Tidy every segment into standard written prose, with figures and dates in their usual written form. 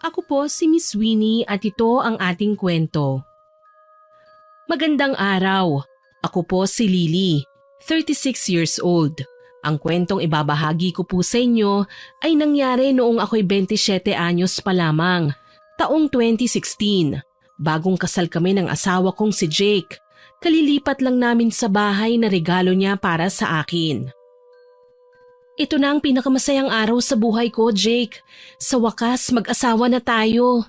Ako po si Miss Winnie at ito ang ating kwento. Magandang araw. Ako po si Lily, 36 years old. Ang kwentong ibabahagi ko po sa inyo ay nangyari noong ako'y 27 anyos pa lamang, taong 2016. Bagong kasal kami ng asawa kong si Jake. Kalilipat lang namin sa bahay na regalo niya para sa akin. Ito na ang pinakamasayang araw sa buhay ko, Jake. Sa wakas, mag-asawa na tayo.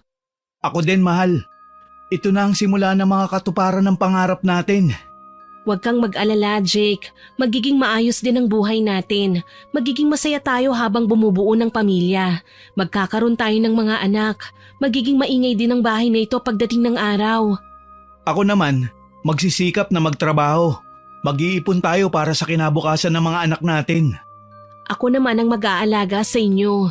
Ako din, mahal. Ito na ang simula ng mga katuparan ng pangarap natin. Huwag kang mag-alala, Jake. Magiging maayos din ang buhay natin. Magiging masaya tayo habang bumubuo ng pamilya. Magkakaroon tayo ng mga anak. Magiging maingay din ang bahay na ito pagdating ng araw. Ako naman, magsisikap na magtrabaho. Mag-iipon tayo para sa kinabukasan ng mga anak natin. Ako naman ang mag-aalaga sa inyo.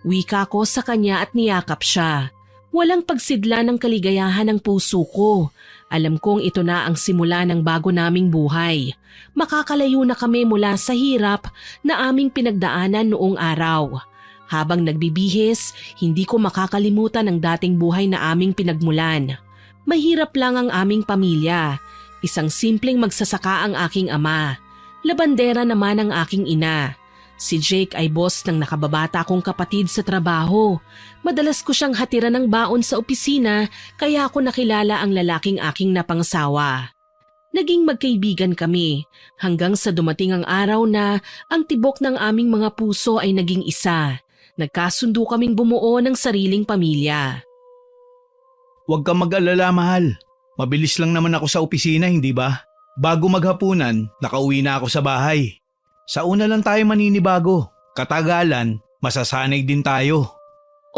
Wika ko sa kanya at niyakap siya. Walang pagsidla ng kaligayahan ng puso ko. Alam kong ito na ang simula ng bago naming buhay. Makakalayo na kami mula sa hirap na aming pinagdaanan noong araw. Habang nagbibihis, hindi ko makakalimutan ang dating buhay na aming pinagmulan. Mahirap lang ang aming pamilya. Isang simpleng magsasaka ang aking ama. Labandera naman ang aking ina. Si Jake ay boss ng nakababata kong kapatid sa trabaho. Madalas ko siyang hatiran ng baon sa opisina kaya ako nakilala ang lalaking aking napangsawa. Naging magkaibigan kami hanggang sa dumating ang araw na ang tibok ng aming mga puso ay naging isa. Nagkasundo kaming bumuo ng sariling pamilya. Huwag kang mag-alala, mahal. Mabilis lang naman ako sa opisina, hindi ba? Bago maghapunan, nakauwi na ako sa bahay. Sa una lang tayo maninibago. Katagalan, masasanay din tayo.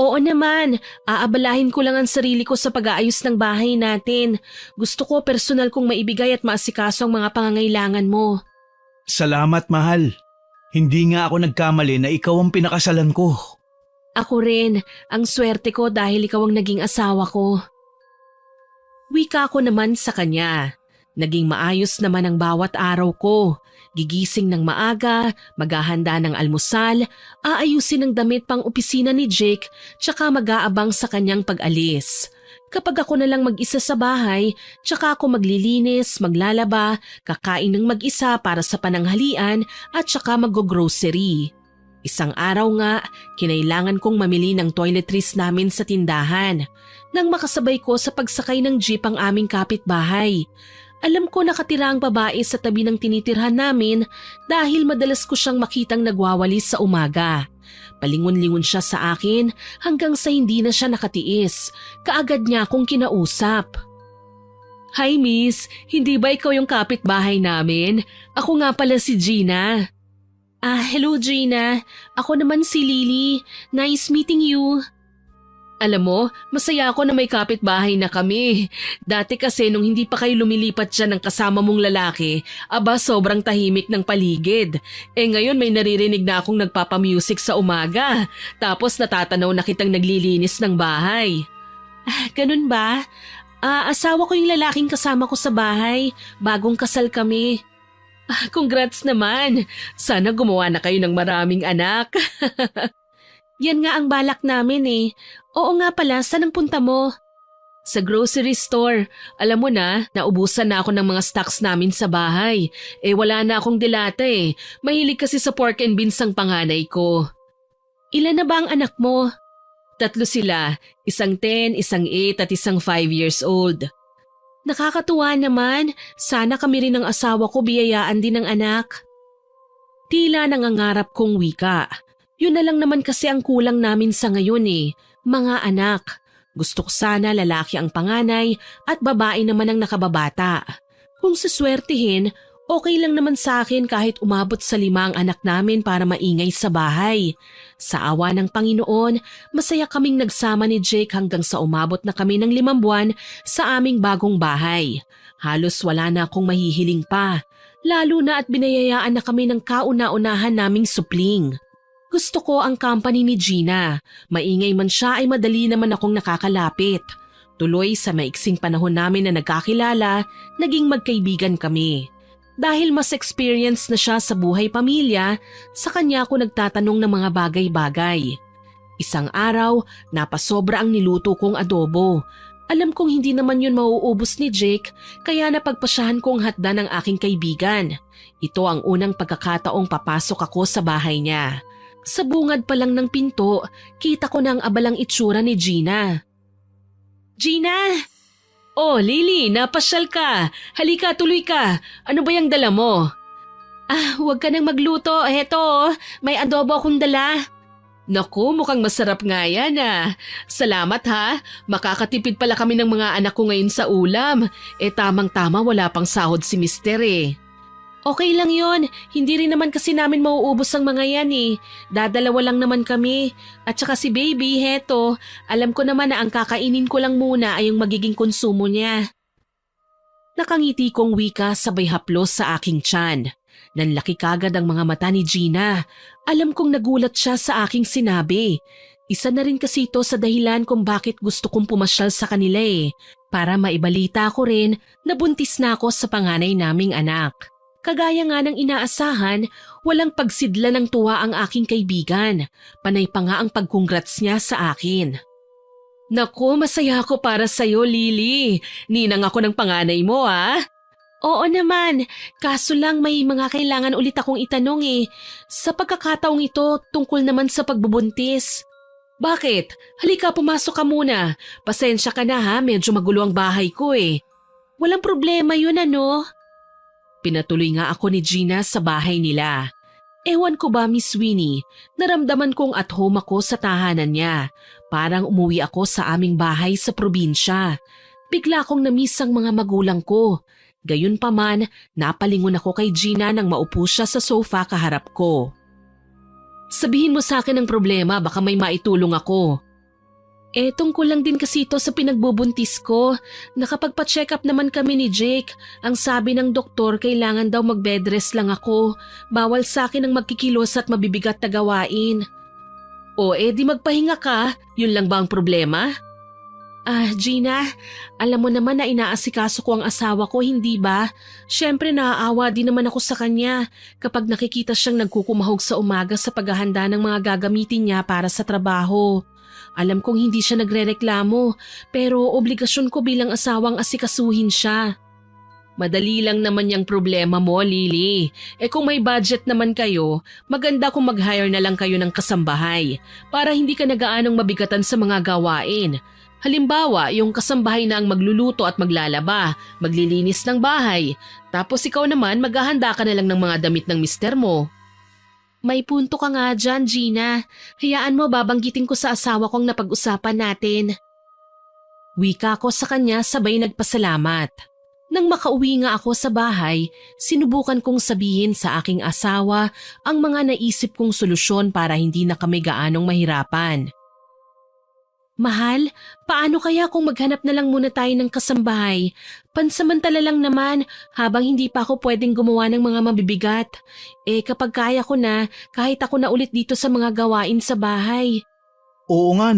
Oo naman, aabalahin ko lang ang sarili ko sa pag-aayos ng bahay natin. Gusto ko personal kong maibigay at maasikaso ang mga pangangailangan mo. Salamat, mahal. Hindi nga ako nagkamali na ikaw ang pinakasalan ko. Ako rin, ang swerte ko dahil ikaw ang naging asawa ko. Wika ko naman sa kanya. Naging maayos naman ang bawat araw ko. Gigising ng maaga, maghahanda ng almusal, aayusin ang damit pang opisina ni Jake, tsaka mag-aabang sa kanyang pag-alis. Kapag ako na lang mag-isa sa bahay, tsaka ako maglilinis, maglalaba, kakain ng mag-isa para sa pananghalian at tsaka mag-grocery. Isang araw nga, kinailangan kong mamili ng toiletries namin sa tindahan. Nang makasabay ko sa pagsakay ng jeep ang aming kapitbahay. Alam ko nakatira ang babae sa tabi ng tinitirhan namin dahil madalas ko siyang makitang nagwawalis sa umaga. Palingon-lingon siya sa akin hanggang sa hindi na siya nakatiis. Kaagad niya akong kinausap. Hi miss, hindi ba ikaw yung kapitbahay namin? Ako nga pala si Gina. Hello Gina. Ako naman si Lily. Nice meeting you. Alam mo, masaya ako na may kapitbahay na kami. Dati kasi nung hindi pa kayo lumilipat siya ng kasama mong lalaki, sobrang tahimik ng paligid. Ngayon may naririnig na akong nagpapamusic sa umaga. Tapos natatanaw na kitang naglilinis ng bahay. Ganun ba? Asawa ko yung lalaking kasama ko sa bahay. Bagong kasal kami. Congrats naman. Sana gumawa na kayo ng maraming anak. Yan nga ang balak namin eh. Oo nga pala, saan ang punta mo? Sa grocery store. Alam mo na, naubusan na ako ng mga stocks namin sa bahay. Wala na akong dilata eh. Mahilig kasi sa pork and beans ang panganay ko. Ilan na ba ang anak mo? 3 sila. Isang 10, isang 8 at isang 5 years old. Nakakatuwa naman. Sana kami rin ng asawa ko biyayaan din ng anak. Tila nangangarap kong wika. Yun na lang naman kasi ang kulang namin sa ngayon eh. Mga anak. Gusto ko sana lalaki ang panganay at babae naman ang nakababata. Kung suswertihin, okay lang naman sa akin kahit umabot sa 5 ang anak namin para maingay sa bahay. Sa awa ng Panginoon, masaya kaming nagsama ni Jake hanggang sa umabot na kami ng 5 buwan sa aming bagong bahay. Halos wala na akong mahihiling pa. Lalo na at binayayaan na kami ng kauna-unahan naming supling. Gusto ko ang company ni Gina. Maingay man siya ay madali naman akong nakakalapit. Tuloy sa maiksing panahon namin na nagkakilala, naging magkaibigan kami. Dahil mas experience na siya sa buhay pamilya, sa kanya ako nagtatanong ng mga bagay-bagay. Isang araw, napasobra ang niluto kong adobo. Alam kong hindi naman yun mauubos ni Jake, kaya napagpasyahan kong hatda ng aking kaibigan. Ito ang unang pagkakataong papasok ako sa bahay niya. Sa bungad pa lang ng pinto, kita ko na ang abalang itsura ni Gina. Gina! Oh, Lily, napasyal ka. Halika, tuloy ka. Ano ba yung dala mo? Huwag ka nang magluto. Heto, may adobo akong dala. Naku, mukhang masarap nga yan Salamat ha. Makakatipid pala kami ng mga anak ko ngayon sa ulam. Tamang-tama wala pang sahod si Mister Okay lang yon. Hindi rin naman kasi namin mauubos ang mga yan Dadalawa lang naman kami. At saka si baby, heto. Alam ko naman na ang kakainin ko lang muna ay yung magiging konsumo niya. Nakangiti kong wika sabay haplos sa aking tiyan. Nanlaki kagad ang mga mata ni Gina. Alam kong nagulat siya sa aking sinabi. Isa na rin kasi ito sa dahilan kung bakit gusto kong pumasyal sa kanila para maibalita ko rin na buntis na ako sa panganay naming anak. Kagaya nga ng inaasahan, walang pagsidla ng tuwa ang aking kaibigan. Panay pa nga ang pagkongrats niya sa akin. Naku, masaya ako para sa'yo, Lily. Ninang ako ng panganay mo Oo naman, kaso lang may mga kailangan ulit akong itanong Sa pagkakataong ito, tungkol naman sa pagbubuntis. Bakit? Halika, pumasok ka muna. Pasensya ka na medyo magulo ang bahay ko Walang problema yun Pinatuloy nga ako ni Gina sa bahay nila. Ewan ko ba, Miss Winnie, naramdaman kong at home ako sa tahanan niya. Parang umuwi ako sa aming bahay sa probinsya. Bigla akong namiss ang mga magulang ko. Gayunpaman, napalingon ako kay Gina nang maupo siya sa sofa kaharap ko. Sabihin mo sa akin ang problema, baka may maitulong ako. Tungkol lang din kasi ito sa pinagbubuntis ko. Nakapagpa-check up naman kami ni Jake. Ang sabi ng doktor, kailangan daw mag-bed rest lang ako. Bawal sa akin ang magkikilos at mabibigat na gawain. Di magpahinga ka. Yun lang ba ang problema? Gina, alam mo naman na inaasikaso ko ang asawa ko, hindi ba? Siyempre naaawa din naman ako sa kanya kapag nakikita siyang nagkukumahog sa umaga sa paghahanda ng mga gagamitin niya para sa trabaho. Alam kong hindi siya nagrereklamo, pero obligasyon ko bilang asawang asikasuhin siya. Madali lang naman yung problema mo, Lily. Kung may budget naman kayo, maganda kung mag-hire na lang kayo ng kasambahay para hindi ka nagaanong mabigatan sa mga gawain. Halimbawa, yung kasambahay na ang magluluto at maglalaba, maglilinis ng bahay, tapos ikaw naman maghahanda ka na lang ng mga damit ng mister mo. May punto ka nga dyan, Gina. Hayaan mo babanggitin ko sa asawa kong napag-usapan natin. Wika ko sa kanya sabay nagpasalamat. Nang makauwi nga ako sa bahay, sinubukan kong sabihin sa aking asawa ang mga naisip kong solusyon para hindi na kami gaanong mahirapan. Mahal, paano kaya kung maghanap na lang muna tayo ng kasambahay? Pansamantala lang naman habang hindi pa ako pwedeng gumawa ng mga mabibigat. Kapag kaya ko na, kahit ako na ulit dito sa mga gawain sa bahay. Oo nga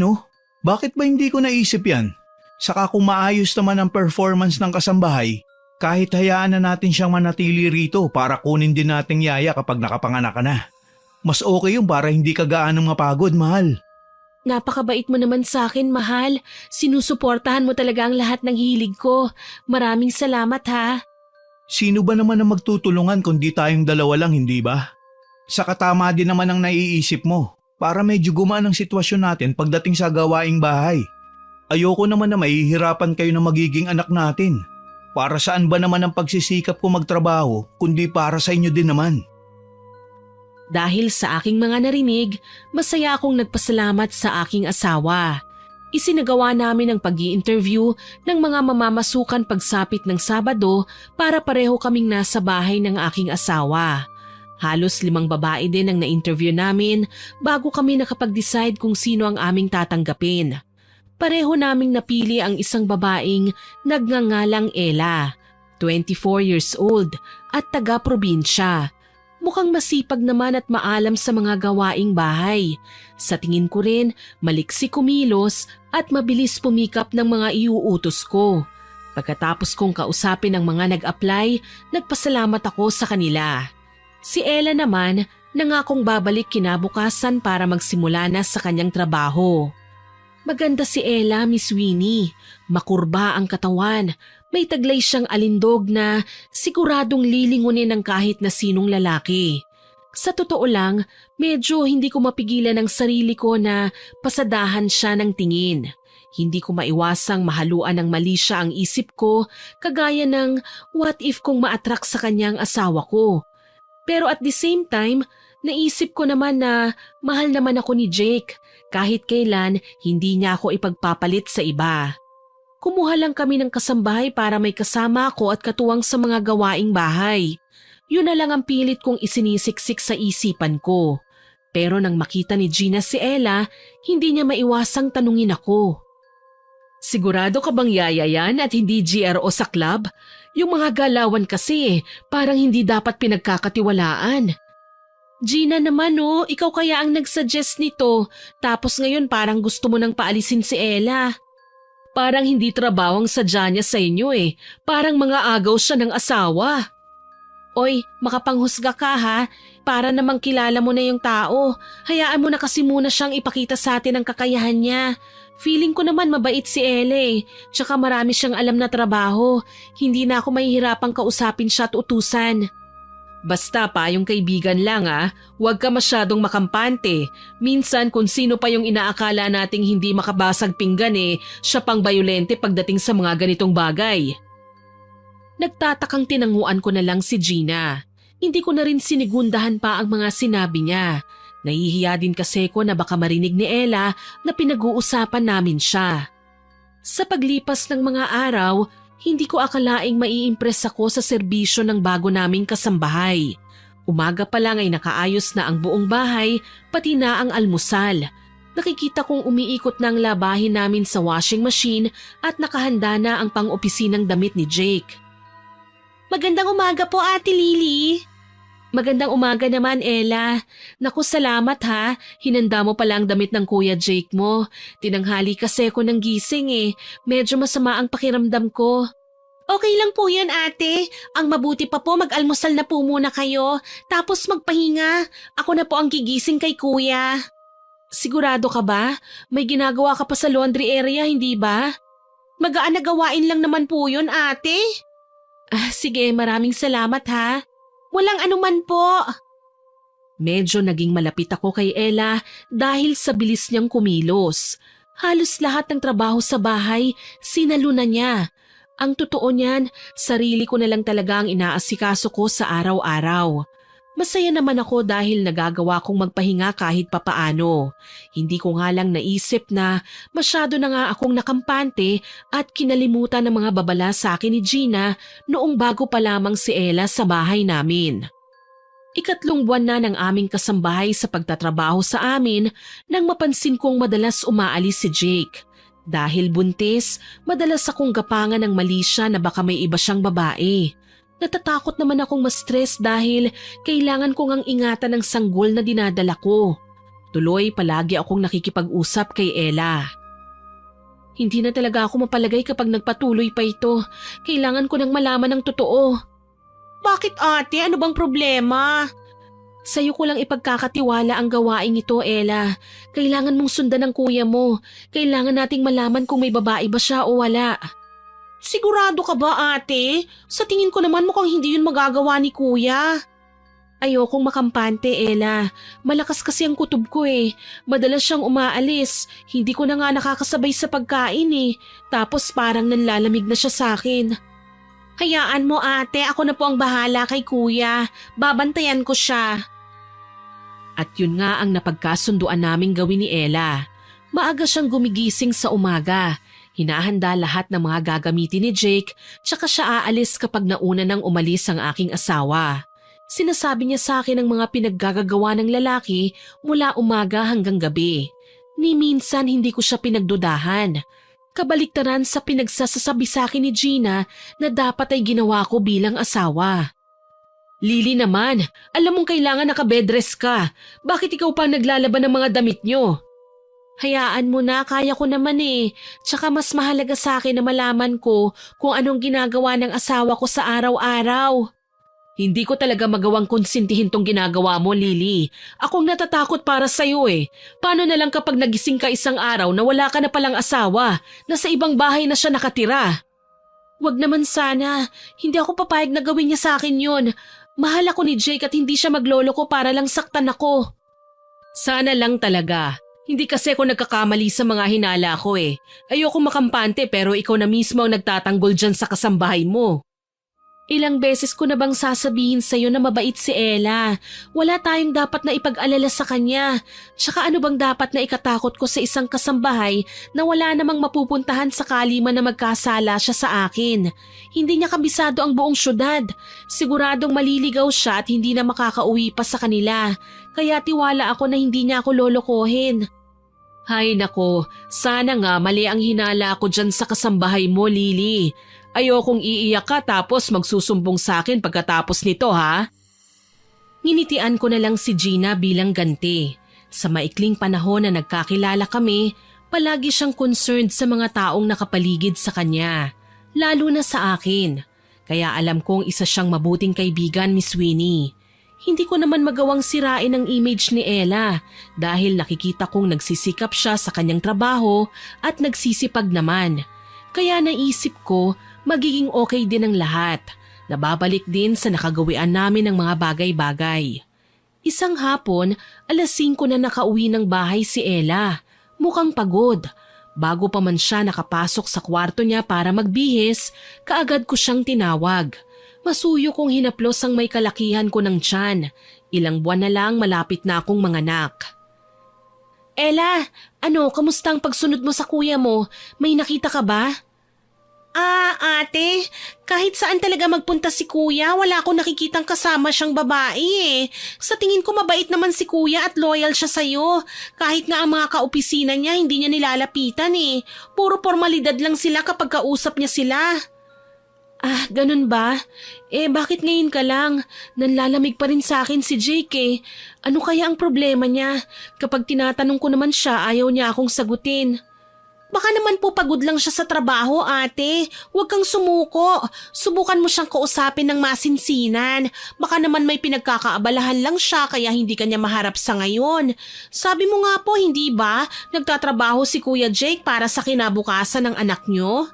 Bakit ba hindi ko naisip yan? Saka kung maayos naman ang performance ng kasambahay, kahit hayaan na natin siyang manatili rito para kunin din nating yaya kapag nakapanganak ka na. Mas okay yung para hindi ka gaanong mapagod, mahal. Napakabait mo naman sa akin, mahal. Sinusuportahan mo talaga ang lahat ng hilig ko. Maraming salamat ha. Sino ba naman ang magtutulungan kundi tayong dalawa lang, hindi ba? Saka tama din naman ang naiisip mo para medyo gumaan ang sitwasyon natin pagdating sa gawaing bahay. Ayoko naman na mahihirapan kayo na magiging anak natin. Para saan ba naman ang pagsisikap ko magtrabaho kundi para sa inyo din naman? Dahil sa aking mga narinig, masaya akong nagpasalamat sa aking asawa. Isinagawa namin ang pag-i-interview ng mga mamamasukan pagsapit ng Sabado para pareho kaming nasa bahay ng aking asawa. Halos 5 babae din ang na-interview namin bago kami nakapag-decide kung sino ang aming tatanggapin. Pareho naming napili ang isang babaeng nagngangalang Ella, 24 years old at taga-probinsya. Mukhang masipag naman at maalam sa mga gawaing bahay. Sa tingin ko rin, maliksi kumilos at mabilis pumikap ng mga iuutos ko. Pagkatapos kong kausapin ang mga nag-apply, nagpasalamat ako sa kanila. Si Ella naman, Nangakong babalik kinabukasan para magsimula na sa kanyang trabaho. Maganda si Ella, Miss Winnie. Makurba ang katawan. May taglay siyang alindog na siguradong lilingunin ng kahit na sinong lalaki. Sa totoo lang, medyo hindi ko mapigilan ang sarili ko na pasadahan siya ng tingin. Hindi ko maiwasang mahaluan ng mali siya ang isip ko, kagaya ng what if kung ma-attract sa kanyang asawa ko. Pero at the same time, naisip ko naman na mahal naman ako ni Jake. Kahit kailan, hindi niya ako ipagpapalit sa iba. Kumuha lang kami ng kasambahay para may kasama ako at katuwang sa mga gawaing bahay. Yun na lang ang pilit kong isinisiksik sa isipan ko. Pero nang makita ni Gina si Ella, hindi niya maiwasang tanungin ako. Sigurado ka bang yayayan at hindi GRO sa club? Yung mga galawan kasi parang hindi dapat pinagkakatiwalaan. Gina naman ikaw kaya ang nagsuggest nito, tapos ngayon parang gusto mo nang paalisin si Ella. Parang hindi trabaho ang sadya niya sa inyo parang mga agaw siya ng asawa. Oy, makapanghusga ka ha, para namang kilala mo na yung tao. Hayaan mo na kasi muna siyang ipakita sa atin ang kakayahan niya. Feeling ko naman mabait si Ella tsaka marami siyang alam na trabaho. Hindi na ako mahihirapang kausapin siya at utusan. Basta pa yung kaibigan lang huwag ka masyadong makampante. Minsan kung sino pa yung inaakala nating hindi makabasag pinggan siya pang bayolente pagdating sa mga ganitong bagay. Nagtatakang tinanguan ko na lang si Gina. Hindi ko na rin sinigundahan pa ang mga sinabi niya. Nahihiya din kasi ko na baka marinig ni Ella na pinag-uusapan namin siya. Sa paglipas ng mga araw, hindi ko akalaing maiimpress ako sa serbisyo ng bago naming kasambahay. Umaga pa lang ay nakaayos na ang buong bahay, pati na ang almusal. Nakikita kong umiikot na ang labahin namin sa washing machine at nakahanda na ang pang-opisinang damit ni Jake. Magandang umaga po, Ate Lily. Magandang umaga naman, Ella. Naku, salamat ha. Hinanda mo pala ang damit ng Kuya Jake mo. Tinanghali kasi ako ng gising Medyo masama ang pakiramdam ko. Okay lang po yan, ate. Ang mabuti pa po mag-almusal na po muna kayo. Tapos magpahinga. Ako na po ang gigising kay Kuya. Sigurado ka ba? May ginagawa ka pa sa laundry area, hindi ba? Magaan na gawain lang naman po yun, ate. Sige, maraming salamat ha. Walang anuman po. Medyo naging malapit ako kay Ella dahil sa bilis niyang kumilos. Halos lahat ng trabaho sa bahay, sinalo na niya. Ang totoo niyan, sarili ko na lang talaga ang inaasikaso ko sa araw-araw. Masaya naman ako dahil nagagawa kong magpahinga kahit papaano. Hindi ko nga lang naisip na masyado na nga akong nakampante at kinalimutan ng mga babala sa akin ni Gina noong bago pa lamang si Ella sa bahay namin. Ikatlong buwan na ng aming kasambahay sa pagtatrabaho sa amin nang mapansin kong madalas umaalis si Jake. Dahil buntis, madalas akong gapangan ng mali siya na baka may iba siyang babae. Natatakot naman akong ma-stress dahil kailangan kong ang ingatan ng sanggol na dinadala ko. Tuloy, palagi akong nakikipag-usap kay Ella. Hindi na talaga ako mapalagay kapag nagpatuloy pa ito. Kailangan ko nang malaman ng totoo. Bakit ate? Ano bang problema? Sa'yo ko lang ipagkakatiwala ang gawaing ito, Ella. Kailangan mong sundan ng kuya mo. Kailangan nating malaman kung may babae ba siya o wala. Sigurado ka ba, ate? Sa tingin ko naman mukhang hindi yun magagawa ni kuya. Ayokong makampante, Ella. Malakas kasi ang kutob ko Madalas siyang umaalis. Hindi ko na nga nakakasabay sa pagkain Tapos parang nanlalamig na siya sa akin. Hayaan mo, ate. Ako na po ang bahala kay kuya. Babantayan ko siya. At yun nga ang napagkasunduan naming gawin ni Ella. Maaga siyang gumigising sa umaga. Hinahanda lahat ng mga gagamitin ni Jake, tsaka siya aalis kapag nauna nang umalis ang aking asawa. Sinasabi niya sa akin ang mga pinaggagawa ng lalaki mula umaga hanggang gabi. Ni minsan hindi ko siya pinagdudahan. Kabaliktaran sa pinagsasasabi sa akin ni Gina na dapat ay ginawa ko bilang asawa. Lily naman, alam mong kailangan nakabedress ka. Bakit ikaw pa naglalaban ng mga damit niyo? Hayaan mo na, kaya ko naman Tsaka mas mahalaga sa akin na malaman ko kung anong ginagawa ng asawa ko sa araw-araw. Hindi ko talaga magawang konsintihin tong ginagawa mo, Lily. Akong natatakot para sa'yo eh. Paano na lang kapag nagising ka isang araw na wala ka na palang asawa, na sa ibang bahay na siya nakatira? Wag naman sana. Hindi ako papayag na gawin niya sa akin yun. Mahal ako ni Jake at hindi siya maglolo ko para lang saktan ako. Sana lang talaga. Hindi kasi ako nagkakamali sa mga hinala ko eh. Ayoko makampante pero ikaw na mismo ang nagtatanggol dyan sa kasambahay mo. Ilang beses ko na bang sasabihin sa'yo na mabait si Ella? Wala tayong dapat na ipag-alala sa kanya. Tsaka ano bang dapat na ikatakot ko sa isang kasambahay na wala namang mapupuntahan sakali man na magkasala siya sa akin? Hindi niya kabisado ang buong syudad. Siguradong maliligaw siya at hindi na makakauwi pa sa kanila. Kaya tiwala ako na hindi niya ako lolokohin. Hay nako, sana nga mali ang hinala ko dyan sa kasambahay mo, Lily. Ayokong iiyak ka tapos magsusumbong sa akin pagkatapos nito ha? Nginitian ko na lang si Gina bilang ganti. Sa maikling panahon na nagkakilala kami, palagi siyang concerned sa mga taong nakapaligid sa kanya, lalo na sa akin. Kaya alam kong isa siyang mabuting kaibigan, Miss Winnie. Hindi ko naman magawang sirain ang image ni Ella dahil nakikita kong nagsisikap siya sa kanyang trabaho at nagsisipag naman. Kaya naisip ko, magiging okay din ang lahat. Nababalik din sa nakagawian namin ng mga bagay-bagay. Isang hapon, 5:00 na nakauwi ng bahay si Ella. Mukhang pagod. Bago pa man siya nakapasok sa kwarto niya para magbihis, kaagad ko siyang tinawag. Masuyo kong hinaplos ang may kalakihan ko ng tiyan. Ilang buwan na lang malapit na akong manganak. Ella, kamusta ang pagsunod mo sa kuya mo? May nakita ka ba? Ate, kahit saan talaga magpunta si kuya, wala akong nakikitang kasama siyang babae eh. Sa tingin ko mabait naman si kuya at loyal siya sa'yo. Kahit nga ang mga kaopisina niya, hindi niya nilalapitan eh. Puro formalidad lang sila kapag kausap niya sila. Ganun ba? Bakit ngayon ka lang? Nanlalamig pa rin sa akin si Jake eh. Ano kaya ang problema niya? Kapag tinatanong ko naman siya, ayaw niya akong sagutin. Baka naman po pagod lang siya sa trabaho, ate. Huwag kang sumuko. Subukan mo siyang kausapin ng masinsinan. Baka naman may pinagkakaabalahan lang siya kaya hindi kanya maharap sa ngayon. Sabi mo nga po, hindi ba? Nagtatrabaho si Kuya Jake para sa kinabukasan ng anak niyo?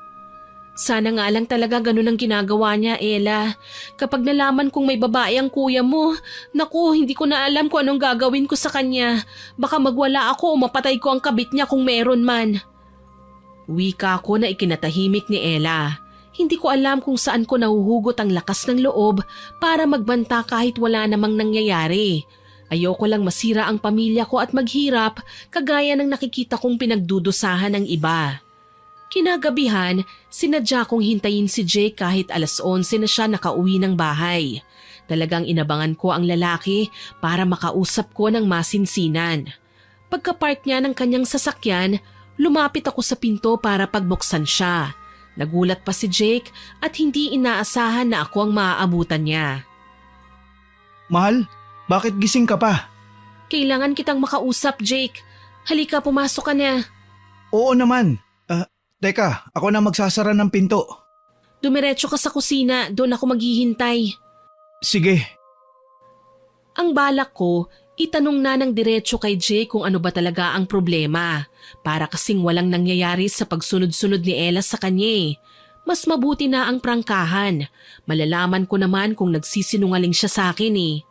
Sana nga lang talaga ganun ang ginagawa niya, Ella. Kapag nalaman kong may babae ang kuya mo, naku, hindi ko na alam kung anong gagawin ko sa kanya. Baka magwala ako o mapatay ko ang kabit niya kung meron man. Wika ko na ikinatahimik ni Ella. Hindi ko alam kung saan ko nahuhugot ang lakas ng loob para magbanta kahit wala namang nangyayari. Ayoko lang masira ang pamilya ko at maghirap kagaya ng nakikita kong pinagdudusahan ng iba. Kinagabihan, sinadya kong hintayin si Jake kahit 11:00 na siya nakauwi ng bahay. Talagang inabangan ko ang lalaki para makausap ko ng masinsinan. Pagka-park niya ng kanyang sasakyan, lumapit ako sa pinto para pagbuksan siya. Nagulat pa si Jake at hindi inaasahan na ako ang maaabutan niya. Mahal, bakit gising ka pa? Kailangan kitang makausap, Jake. Halika, pumasok ka na. Oo naman. Teka, ako na magsasara ng pinto. Dumiretso ka sa kusina, doon ako maghihintay. Sige. Ang balak ko, itanong na ng diretso kay Jake kung ano ba talaga ang problema. Para kasing walang nangyayari sa pagsunod-sunod ni Ella sa kanya. Mas mabuti na ang prangkahan. Malalaman ko naman kung nagsisinungaling siya sa akin eh.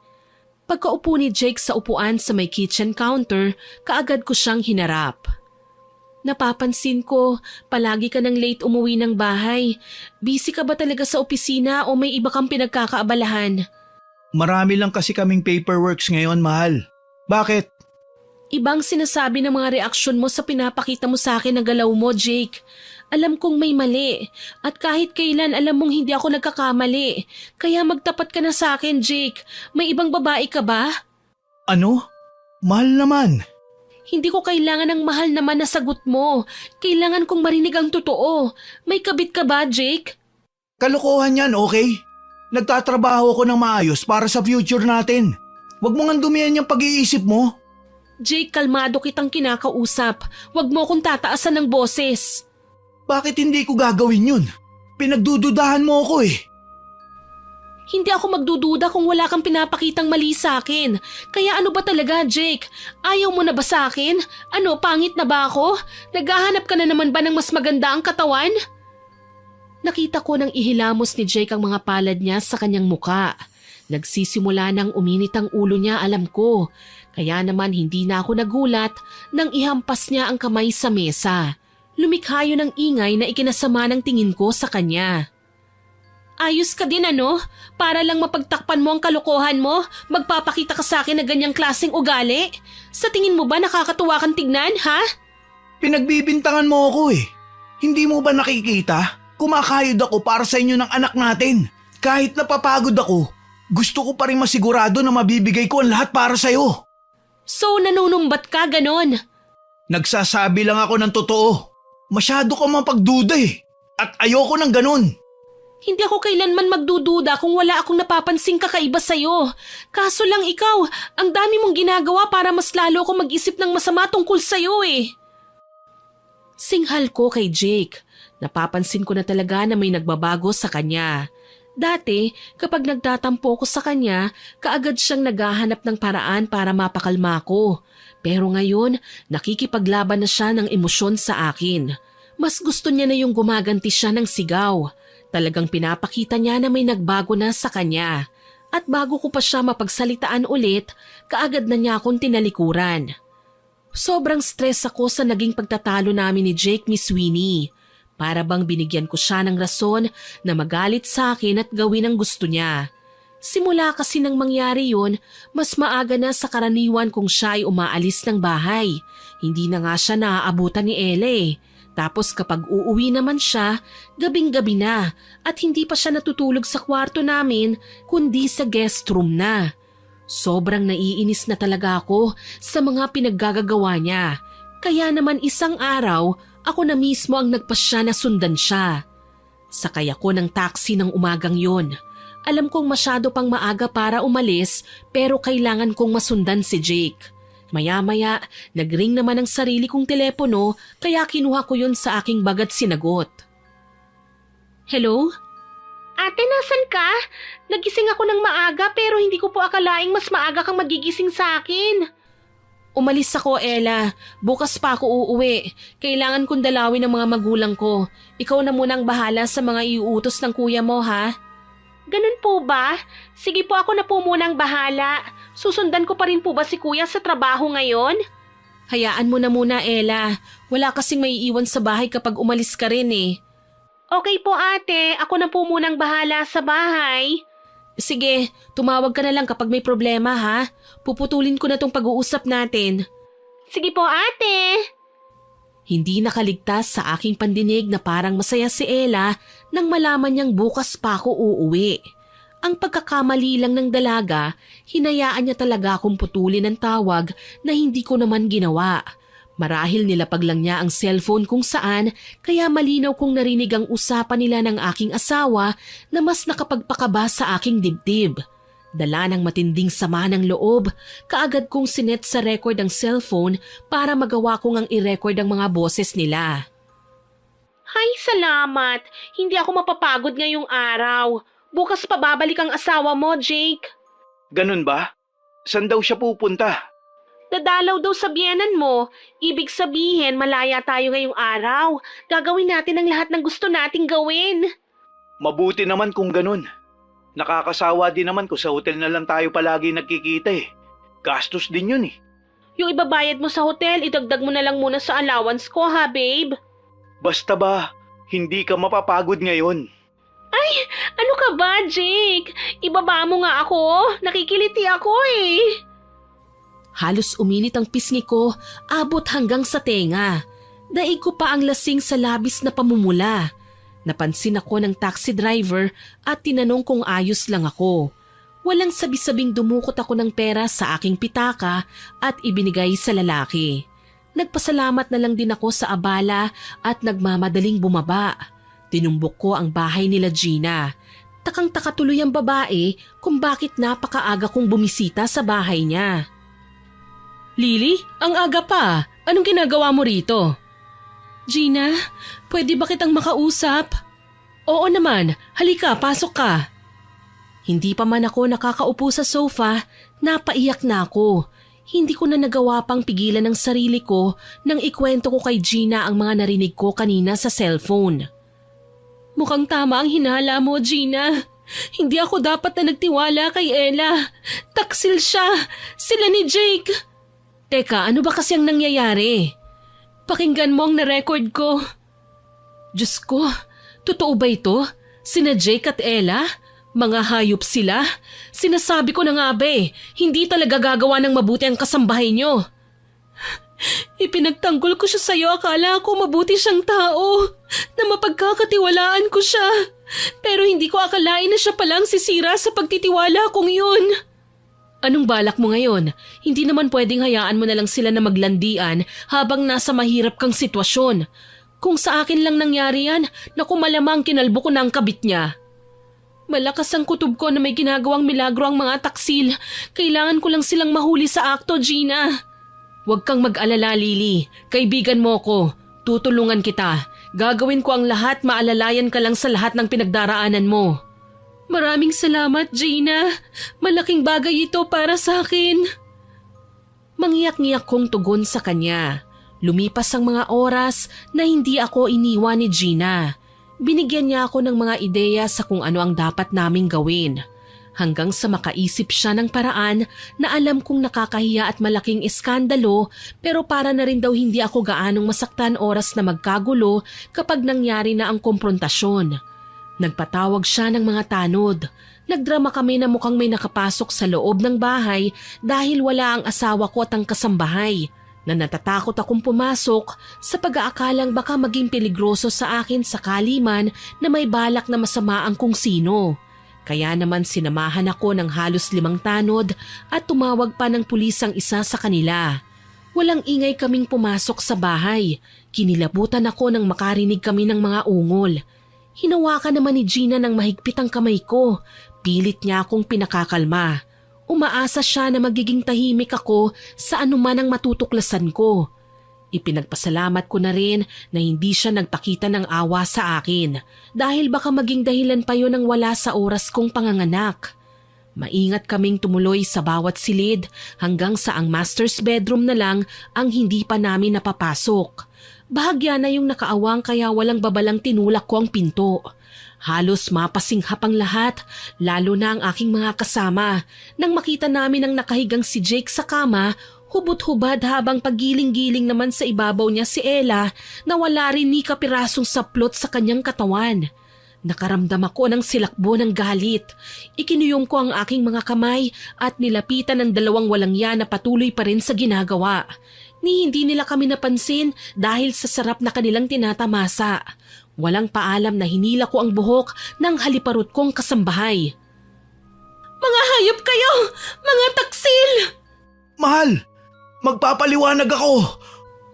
Pagkaupo ni Jake sa upuan sa may kitchen counter, kaagad ko siyang hinarap. Napapansin ko, palagi ka nang late umuwi ng bahay. Busy ka ba talaga sa opisina o may iba kang pinagkakaabalahan? Marami lang kasi kaming paperworks ngayon, mahal. Bakit? Ibang sinasabi ng mga reaksyon mo sa pinapakita mo sa akin ng galaw mo, Jake. Alam kong may mali at kahit kailan alam mong hindi ako nagkakamali. Kaya magtapat ka na sa akin, Jake. May ibang babae ka ba? Ano? Mahal naman. Hindi ko kailangan ng mahal naman na sagot mo. Kailangan kong marinig ang totoo. May kabit ka ba, Jake? Kalokohan yan, okay? Nagtatrabaho ako ng maayos para sa future natin. Huwag mo nga dumihan yung pag-iisip mo. Jake, kalmado kitang kinakausap. Huwag mo akong tataasan ng boses. Bakit hindi ko gagawin yun? Pinagdududahan mo ako eh. Hindi ako magdududa kung wala kang pinapakitang mali sa akin. Kaya ano ba talaga, Jake? Ayaw mo na ba sa akin? Ano, pangit na ba ako? Naghahanap ka na naman ba ng mas maganda ang katawan? Nakita ko nang ihilamos ni Jake ang mga palad niya sa kanyang muka. Nagsisimula nang uminit ang ulo niya, alam ko. Kaya naman hindi na ako nagulat nang ihampas niya ang kamay sa mesa. Lumikha yun ng ingay na ikinasama ng tingin ko sa kanya. Ayos ka din ano? Para lang mapagtakpan mo ang kalokohan mo, magpapakita ka sa akin na ganyang klaseng ugali? Sa tingin mo ba nakakatuwa kang tignan, ha? Pinagbibintangan mo ako eh. Hindi mo ba nakikita? Kumakayod ako para sa inyo ng anak natin. Kahit napapagod ako, gusto ko pa rin masigurado na mabibigay ko ang lahat para sa'yo. So nanunumbat ka ganon? Nagsasabi lang ako ng totoo. Masyado ka mapagduda eh. At ayoko ng ganon. Hindi ako kailanman magdududa kung wala akong napapansing kakaiba sa'yo. Kaso lang ikaw, ang dami mong ginagawa para mas lalo ko mag-isip ng masama tungkol sa'yo eh. Singhal ko kay Jake. Napapansin ko na talaga na may nagbabago sa kanya. Dati, kapag nagtatampo ko sa kanya, kaagad siyang naghahanap ng paraan para mapakalma ko. Pero ngayon, nakikipaglaban na siya ng emosyon sa akin. Mas gusto niya na yung gumaganti siya ng sigaw. Talagang pinapakita niya na may nagbago na sa kanya. At bago ko pa siya mapagsalitaan ulit, kaagad na niya akong tinalikuran. Sobrang stress ako sa naging pagtatalo namin ni Jake ni Sweeney. Para bang binigyan ko siya ng rason na magalit sa akin at gawin ang gusto niya. Simula kasi nang mangyari yun, mas maaga na sa karaniwan kung siya ay umaalis ng bahay. Hindi na nga siya naaabutan ni Ele. Tapos kapag uuwi naman siya, gabing-gabi na at hindi pa siya natutulog sa kwarto namin kundi sa guest room na. Sobrang naiinis na talaga ako sa mga pinaggagawa niya. Kaya naman isang araw, ako na mismo ang nagpasya na sundan siya. Sakay ako ng taxi ng umagang yon. Alam kong masyado pang maaga para umalis pero kailangan kong masundan si Jake. Maya-maya, nagring naman ang sarili kong telepono kaya kinuha ko yun sa aking bag at sinagot. Hello? Ate, nasan ka? Nagising ako ng maaga pero hindi ko po akalaing mas maaga kang magigising sa akin. Umalis ako, Ella. Bukas pa ako uuwi. Kailangan kong dalawin ang mga magulang ko. Ikaw na muna ang bahala sa mga iuutos ng kuya mo, ha? Ganun po ba? Sige po, ako na po muna ang bahala. Susundan ko pa rin po ba si kuya sa trabaho ngayon? Hayaan mo na muna, Ella. Wala kasing maiiwan sa bahay kapag umalis ka rin eh. Okay po ate, ako na po munang bahala sa bahay. Sige, tumawag ka na lang kapag may problema ha. Puputulin ko na tong pag-uusap natin. Sige po ate. Hindi nakaligtas sa aking pandinig na parang masaya si Ella nang malaman niyang bukas pa ako uuwi. Ang pagkakamali lang ng dalaga, hinayaan niya talaga akong putulin ang tawag na hindi ko naman ginawa. Marahil nilapag lang niya ang cellphone kung saan kaya malinaw kong narinig ang usapan nila ng aking asawa na mas nakapagpakaba sa aking dibdib. Dala ng matinding sama ng loob, kaagad kong sinet sa record ang cellphone para magawa kong ang i-record ang mga boses nila. Hay, salamat! Hindi ako mapapagod ngayong araw. Bukas pa babalik ang asawa mo, Jake. Ganun ba? Saan daw siya pupunta? Dadalaw daw sa biyenan mo. Ibig sabihin, malaya tayo ngayong araw. Gagawin natin ang lahat ng gusto nating gawin. Mabuti naman kung ganun. Nakakasawa din naman kung sa hotel na lang tayo palagi nagkikita eh. Gastos din yun eh. Yung ibabayad mo sa hotel, idagdag mo na lang muna sa allowance ko ha, babe? Basta ba, hindi ka mapapagod ngayon. Ay, ano ka ba, Jake? Ibaba mo nga ako. Nakikiliti ako eh. Halos uminit ang pisngi ko, abot hanggang sa tenga. Daig ko pa ang lasing sa labis na pamumula. Napansin ako ng taxi driver at tinanong kung ayos lang ako. Walang sabi-sabing dumukot ako ng pera sa aking pitaka at ibinigay sa lalaki. Nagpasalamat na lang din ako sa abala at nagmamadaling bumaba. Tinumbok ko ang bahay nila Gina. Takang-taka tuloy ang babae kung bakit napakaaga kong bumisita sa bahay niya. Lily, ang aga pa. Anong ginagawa mo rito? Gina, pwede ba kitang makausap? Oo naman, halika, pasok ka. Hindi pa man ako nakakaupo sa sofa, napaiyak na ako. Hindi ko na nagawa pang pigilan ng sarili ko nang ikwento ko kay Gina ang mga narinig ko kanina sa cellphone. Mukhang tama ang hinala mo, Gina. Hindi ako dapat na nagtiwala kay Ella. Taksil siya. Sila ni Jake. Teka, ano ba kasi ang nangyayari? Pakinggan mo ang na-record ko. Diyos ko, totoo ba ito? Sina Jake at Ella? Mga hayop sila? Sinasabi ko na nga ba hindi talaga gagawa ng mabuti ang kasambahay nyo. Ipinagtanggol ko siya sa'yo, akala ko mabuti siyang tao, na mapagkakatiwalaan ko siya. Pero hindi ko akalain na siya palang sisira sa pagtitiwala kong yun. Anong balak mo ngayon? Hindi naman pwedeng hayaan mo na lang sila na maglandian habang nasa mahirap kang sitwasyon. Kung sa akin lang nangyari yan, naku malamang kinalbo ko na ang kabit niya. Malakas ang kutob ko na may ginagawang milagro ang mga taksil. Kailangan ko lang silang mahuli sa akto, Gina. Huwag kang mag-alala, Lily. Kaibigan mo ko. Tutulungan kita. Gagawin ko ang lahat, maalalayan ka lang sa lahat ng pinagdaraanan mo. Maraming salamat, Gina. Malaking bagay ito para sa akin. Mangyak-ngiyak kong tugon sa kanya. Lumipas ang mga oras na hindi ako iniwan ni Gina. Binigyan niya ako ng mga ideya sa kung ano ang dapat naming gawin. Hanggang sa makaisip siya ng paraan na alam kong nakakahiya at malaking iskandalo pero para na rin daw hindi ako gaanong masaktan oras na magkagulo kapag nangyari na ang komprontasyon. Nagpatawag siya ng mga tanod. Nagdrama kami na mukhang may nakapasok sa loob ng bahay dahil wala ang asawa ko at ang kasambahay. Na natatakot akong pumasok sa pag-aakalang baka maging peligroso sa akin sakali man na may balak na masama ang kung sino. Kaya naman sinamahan ako ng halos 5 tanod at tumawag pa ng pulis ang isa sa kanila. Walang ingay kaming pumasok sa bahay. Kinilabutan ako nang makarinig kami ng mga ungol. Hinawakan naman ni Gina ng mahigpit ang kamay ko. Pilit niya akong pinakakalma. Umaasa siya na magiging tahimik ako sa anuman ang matutuklasan ko. Ipinagpasalamat ko na rin na hindi siya nagpakita ng awa sa akin dahil baka maging dahilan pa yun ng wala sa oras kong panganganak. Maingat kaming tumuloy sa bawat silid hanggang sa ang master's bedroom na lang ang hindi pa namin napapasok. Bahagya na yung nakaawang kaya walang babalang tinulak ko ang pinto. Halos mapasinghap ang lahat, lalo na ang aking mga kasama. Nang makita namin ang nakahigang si Jake sa kama, hubot-hubad habang pagiling-giling naman sa ibabaw niya si Ella na wala rin ni kapirasong saplot sa kanyang katawan. Nakaramdam ako ng silakbo ng galit. Ikinuyong ko ang aking mga kamay at nilapitan ng 2 walang yan na patuloy pa rin sa ginagawa. Ni hindi nila kami napansin dahil sa sarap na kanilang tinatamasa. Walang paalam na hinila ko ang buhok ng haliparot kong kasambahay. Mga hayop kayo! Mga taksil! Mahal! Magpapaliwanag ako!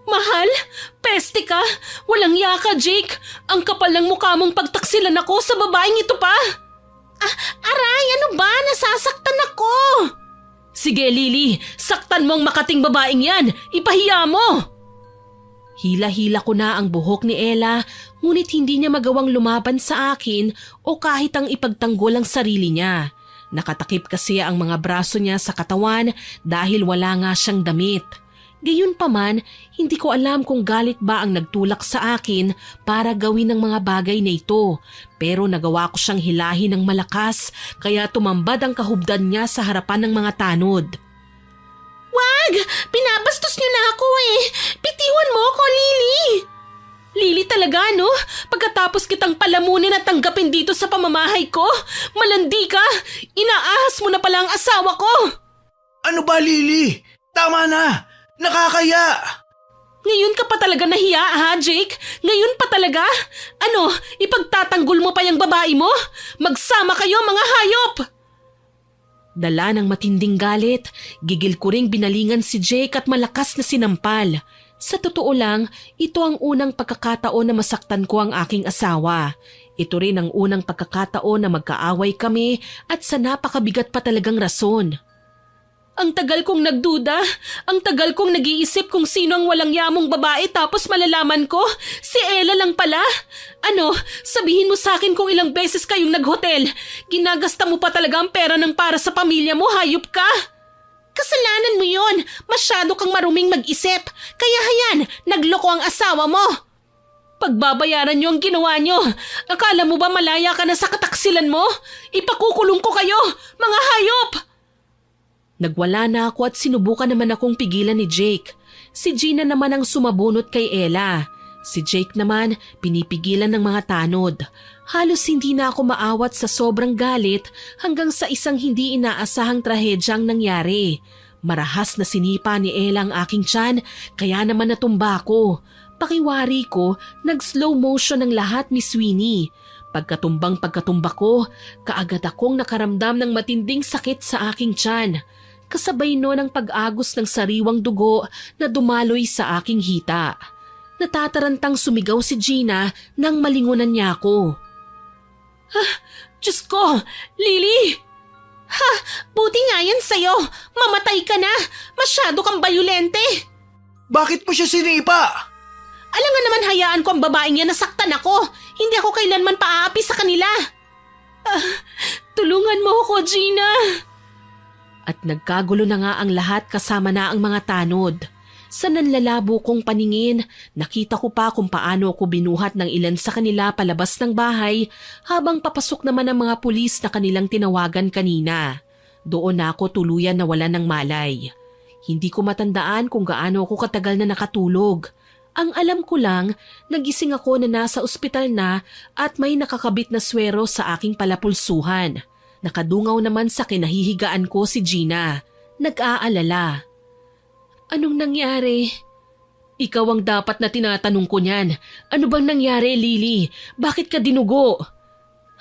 Mahal? Peste ka? Walang yaka, Jake! Ang kapal ng mukha mong pagtaksilan ako sa babaeng ito pa! Aray, ano ba? Nasasaktan ako! Sige, Lily, saktan mo ang makating babaeng yan! Ipahiya mo! Hila-hila ko na ang buhok ni Ella, ngunit hindi niya magawang lumaban sa akin o kahit ang ipagtanggol ang sarili niya. Nakatakip kasi ang mga braso niya sa katawan dahil wala nga siyang damit. Gayunpaman, hindi ko alam kung galit ba ang nagtulak sa akin para gawin ang mga bagay na ito. Pero nagawa ko siyang hilahin ng malakas kaya tumambad ang kahubdan niya sa harapan ng mga tanod. Wag! Pinabastos niyo na ako Bitiwan mo ako, Lily! Lily talaga, no? Pagkatapos kitang palamunin at tanggapin dito sa pamamahay ko, malandi ka! Inaahas mo na pala ang asawa ko! Ano ba, Lily? Tama na! Nakakaya! Ngayon ka pa talaga nahiya, ha, Jake? Ngayon pa talaga? Ano, ipagtatanggol mo pa yung babae mo? Magsama kayo, mga hayop! Dala ng matinding galit, gigil ko ring binalingan si Jake at malakas na sinampal. Sa totoo lang, ito ang unang pagkakataon na masaktan ko ang aking asawa. Ito rin ang unang pagkakataon na magkaaway kami at sa napakabigat pa talagang rason. Ang tagal kong nagduda, ang tagal kong nag-iisip kung sino ang walang yamong babae tapos malalaman ko, si Ella lang pala. Ano, sabihin mo sa akin kung ilang beses kayong naghotel. Ginagasta mo pa talaga ang pera ng para sa pamilya mo, hayop ka. Kasalanan mo yon, masyado kang maruming mag-isip. Kaya hayan, nagloko ang asawa mo. Pagbabayaran niyo ang ginawa niyo. Akala mo ba malaya ka na sa kataksilan mo? Ipakukulong ko kayo, mga hayop! Nagwala na ako at sinubukan naman akong pigilan ni Jake. Si Gina naman ang sumabunot kay Ella. Si Jake naman pinipigilan ng mga tanod. Halos hindi na ako maawat sa sobrang galit hanggang sa isang hindi inaasahang trahedyang nangyari. Marahas na sinipa ni Ella ang aking tiyan kaya naman natumba ko. Pakiwari ko, nag-slow motion ang lahat, Miss Winnie. Pagkatumba ko, kaagad akong nakaramdam ng matinding sakit sa aking tiyan. Kasabay noon ang pag-agos ng sariwang dugo na dumaloy sa aking hita. Natatarantang sumigaw si Gina nang malingunan niya ako. Diyos ko! Lily! Ha! Buti nga yan sa'yo! Mamatay ka na! Masyado kang bayulente! Bakit mo siya sinipa? Alam nga naman hayaan ko ang babaeng yan, nasaktan ako. Hindi ako kailanman paaapi sa kanila. Tulungan mo ako, Gina. At nagkagulo na nga ang lahat kasama na ang mga tanod. Sa nanlalabo kong paningin, nakita ko pa kung paano ako binuhat ng ilan sa kanila palabas ng bahay habang papasok naman ang mga pulis na kanilang tinawagan kanina. Doon na ako tuluyan na wala ng malay. Hindi ko matandaan kung gaano ako katagal na nakatulog. Ang alam ko lang, nagising ako na nasa ospital na at may nakakabit na swero sa aking palapulsuhan. Nakadungaw naman sa kinahihigaan ko si Gina. Nag-aalala. Anong nangyari? Ikaw ang dapat na tinatanong ko niyan. Ano bang nangyari, Lily? Bakit ka dinugo?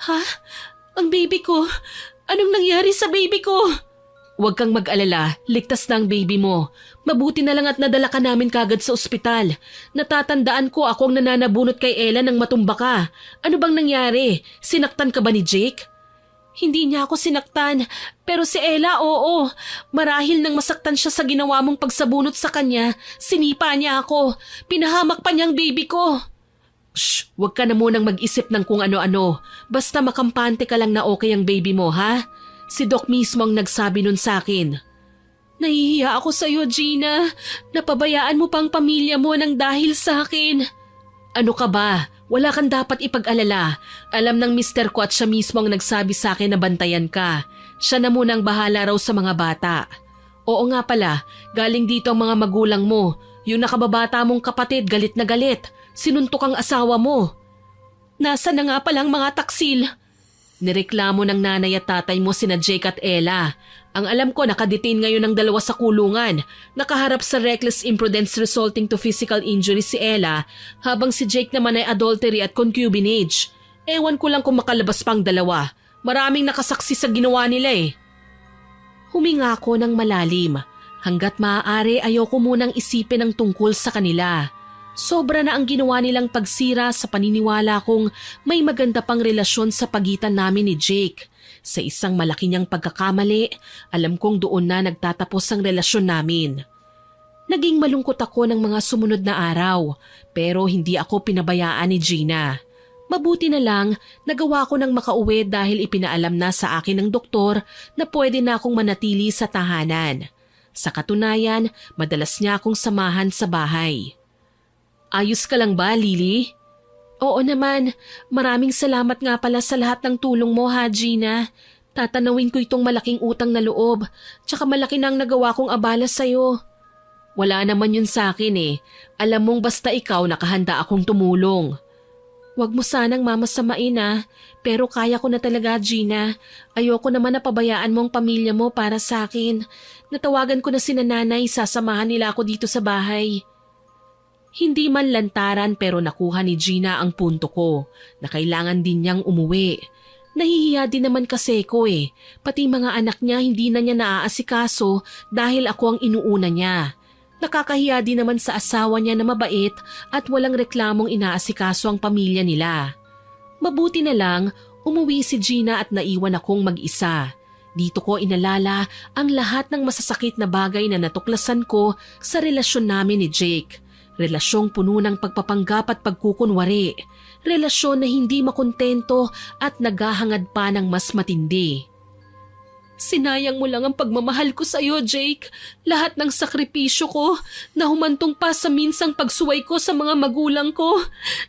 Ha? Ang baby ko? Anong nangyari sa baby ko? Huwag kang mag-alala, ligtas na ang baby mo. Mabuti na lang at nadala ka namin kagad sa ospital. Natatandaan ko akong nananabunot kay Ella nang matumba ka. Ano bang nangyari? Sinaktan ka ba ni Jake? Hindi niya ako sinaktan, pero si Ella oo. Marahil nang masaktan siya sa ginawa mong pagsabunot sa kanya, sinipa niya ako. Pinahamak pa niyang baby ko. Shh, huwag ka na munang mag-isip ng kung ano-ano. Basta makampante ka lang na okay ang baby mo, ha? Si Doc mismo ang nagsabi nun sa akin. Nahihiya ako sa iyo, Gina. Napabayaan mo pang pamilya mo nang dahil sa akin. Ano ka ba? Wala kang dapat ipag-alala. Alam ng mister ko at siya mismo ang nagsabi sa akin na bantayan ka. Siya na munang bahala raw sa mga bata. Oo nga pala, galing dito ang mga magulang mo. Yung nakababata mong kapatid galit na galit. Sinuntok ang asawa mo. Nasa na nga palang mga taksil? Nireklamo ng nanay at tatay mo sina Jake at Ella. Ang alam ko nakadetain ngayon ng dalawa sa kulungan. Nakaharap sa reckless imprudence resulting to physical injury si Ella habang si Jake naman ay adultery at concubinage. Ewan ko lang kung makalabas pang dalawa. Maraming nakasaksi sa ginawa nila eh. Huminga ako ng malalim. Hanggat maaari ayoko munang isipin ang tungkol sa kanila. Sobra na ang ginawa nilang pagsira sa paniniwala kong may maganda pang relasyon sa pagitan namin ni Jake. Sa isang malaki niyang pagkakamali, alam kong doon na nagtatapos ang relasyon namin. Naging malungkot ako ng mga sumunod na araw, pero hindi ako pinabayaan ni Gina. Mabuti na lang, nagawa ko ng makauwi dahil ipinaalam na sa akin ng doktor na pwede na akong manatili sa tahanan. Sa katunayan, madalas niya akong samahan sa bahay. Ayos ka lang ba, Lily? Oo naman. Maraming salamat nga pala sa lahat ng tulong mo, ha, Gina. Tatanawin ko itong malaking utang na loob. Tsaka malaki na ang nagawa kong abala sa'yo. Wala naman yun sa akin eh. Alam mong basta ikaw nakahanda akong tumulong. Huwag mo sanang mamasamain ah. Pero kaya ko na talaga, Gina. Ayoko naman na pabayaan mo ang pamilya mo para sa akin. Natawagan ko na si nanay, sasamahan nila ako dito sa bahay. Hindi man lantaran pero nakuha ni Gina ang punto ko na kailangan din niyang umuwi. Nahihiya din naman kasi ko eh. Pati mga anak niya hindi na niya naaasikaso dahil ako ang inuuna niya. Nakakahiya din naman sa asawa niya na mabait at walang reklamong inaasikaso ang pamilya nila. Mabuti na lang, umuwi si Gina at naiwan akong mag-isa. Dito ko inalala ang lahat ng masasakit na bagay na natuklasan ko sa relasyon namin ni Jake. Relasyong puno ng pagpapanggap at pagkukunwari. Relasyon na hindi makontento at naghahangad pa ng mas matindi. Sinayang mo lang ang pagmamahal ko sa iyo, Jake. Lahat ng sakripisyo ko na humantong pa sa minsang pagsuway ko sa mga magulang ko.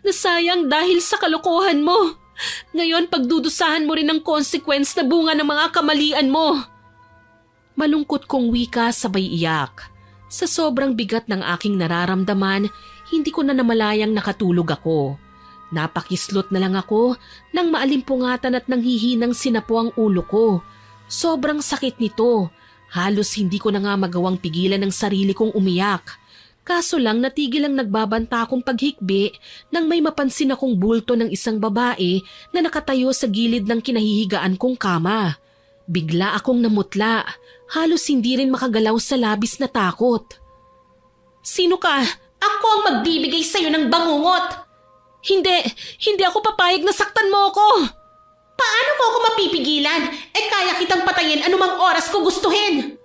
Nasayang dahil sa kalokohan mo. Ngayon pagdudusahan mo rin ang consequence na bunga ng mga kamalian mo. Malungkot kong wika sabay iyak. Sa sobrang bigat ng aking nararamdaman, hindi ko na namalayang nakatulog ako. Napakislot na lang ako nang maalimpungatan at nanghihinang sinapo ang ulo ko. Sobrang sakit nito. Halos hindi ko na nga magawang pigilan ng sarili kong umiyak. Kaso lang natigil ang nagbabanta akong paghikbi nang may mapansin akong bulto ng isang babae na nakatayo sa gilid ng kinahihigaan kong kama. Bigla akong namutla. Halos hindi rin makagalaw sa labis na takot. Sino ka? Ako ang magbibigay sa'yo ng bangungot. Hindi ako papayag na saktan mo ako. Paano mo ako mapipigilan? Kaya kitang patayin anumang oras ko gustuhin.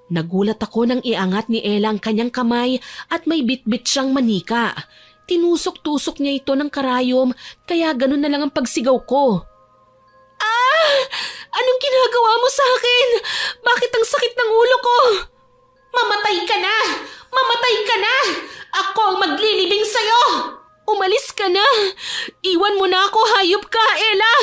Nagulat ako nang iangat ni Ella ang kanyang kamay at may bitbit siyang manika. Tinusok-tusok niya ito ng karayom kaya ganun na lang ang pagsigaw ko. Ah! Anong ginagawa mo sa akin? Bakit ang sakit ng ulo ko? Mamatay ka na! Mamatay ka na! Ako ang maglilibing sa'yo! Umalis ka na! Iwan mo na ako, hayop ka, Ella!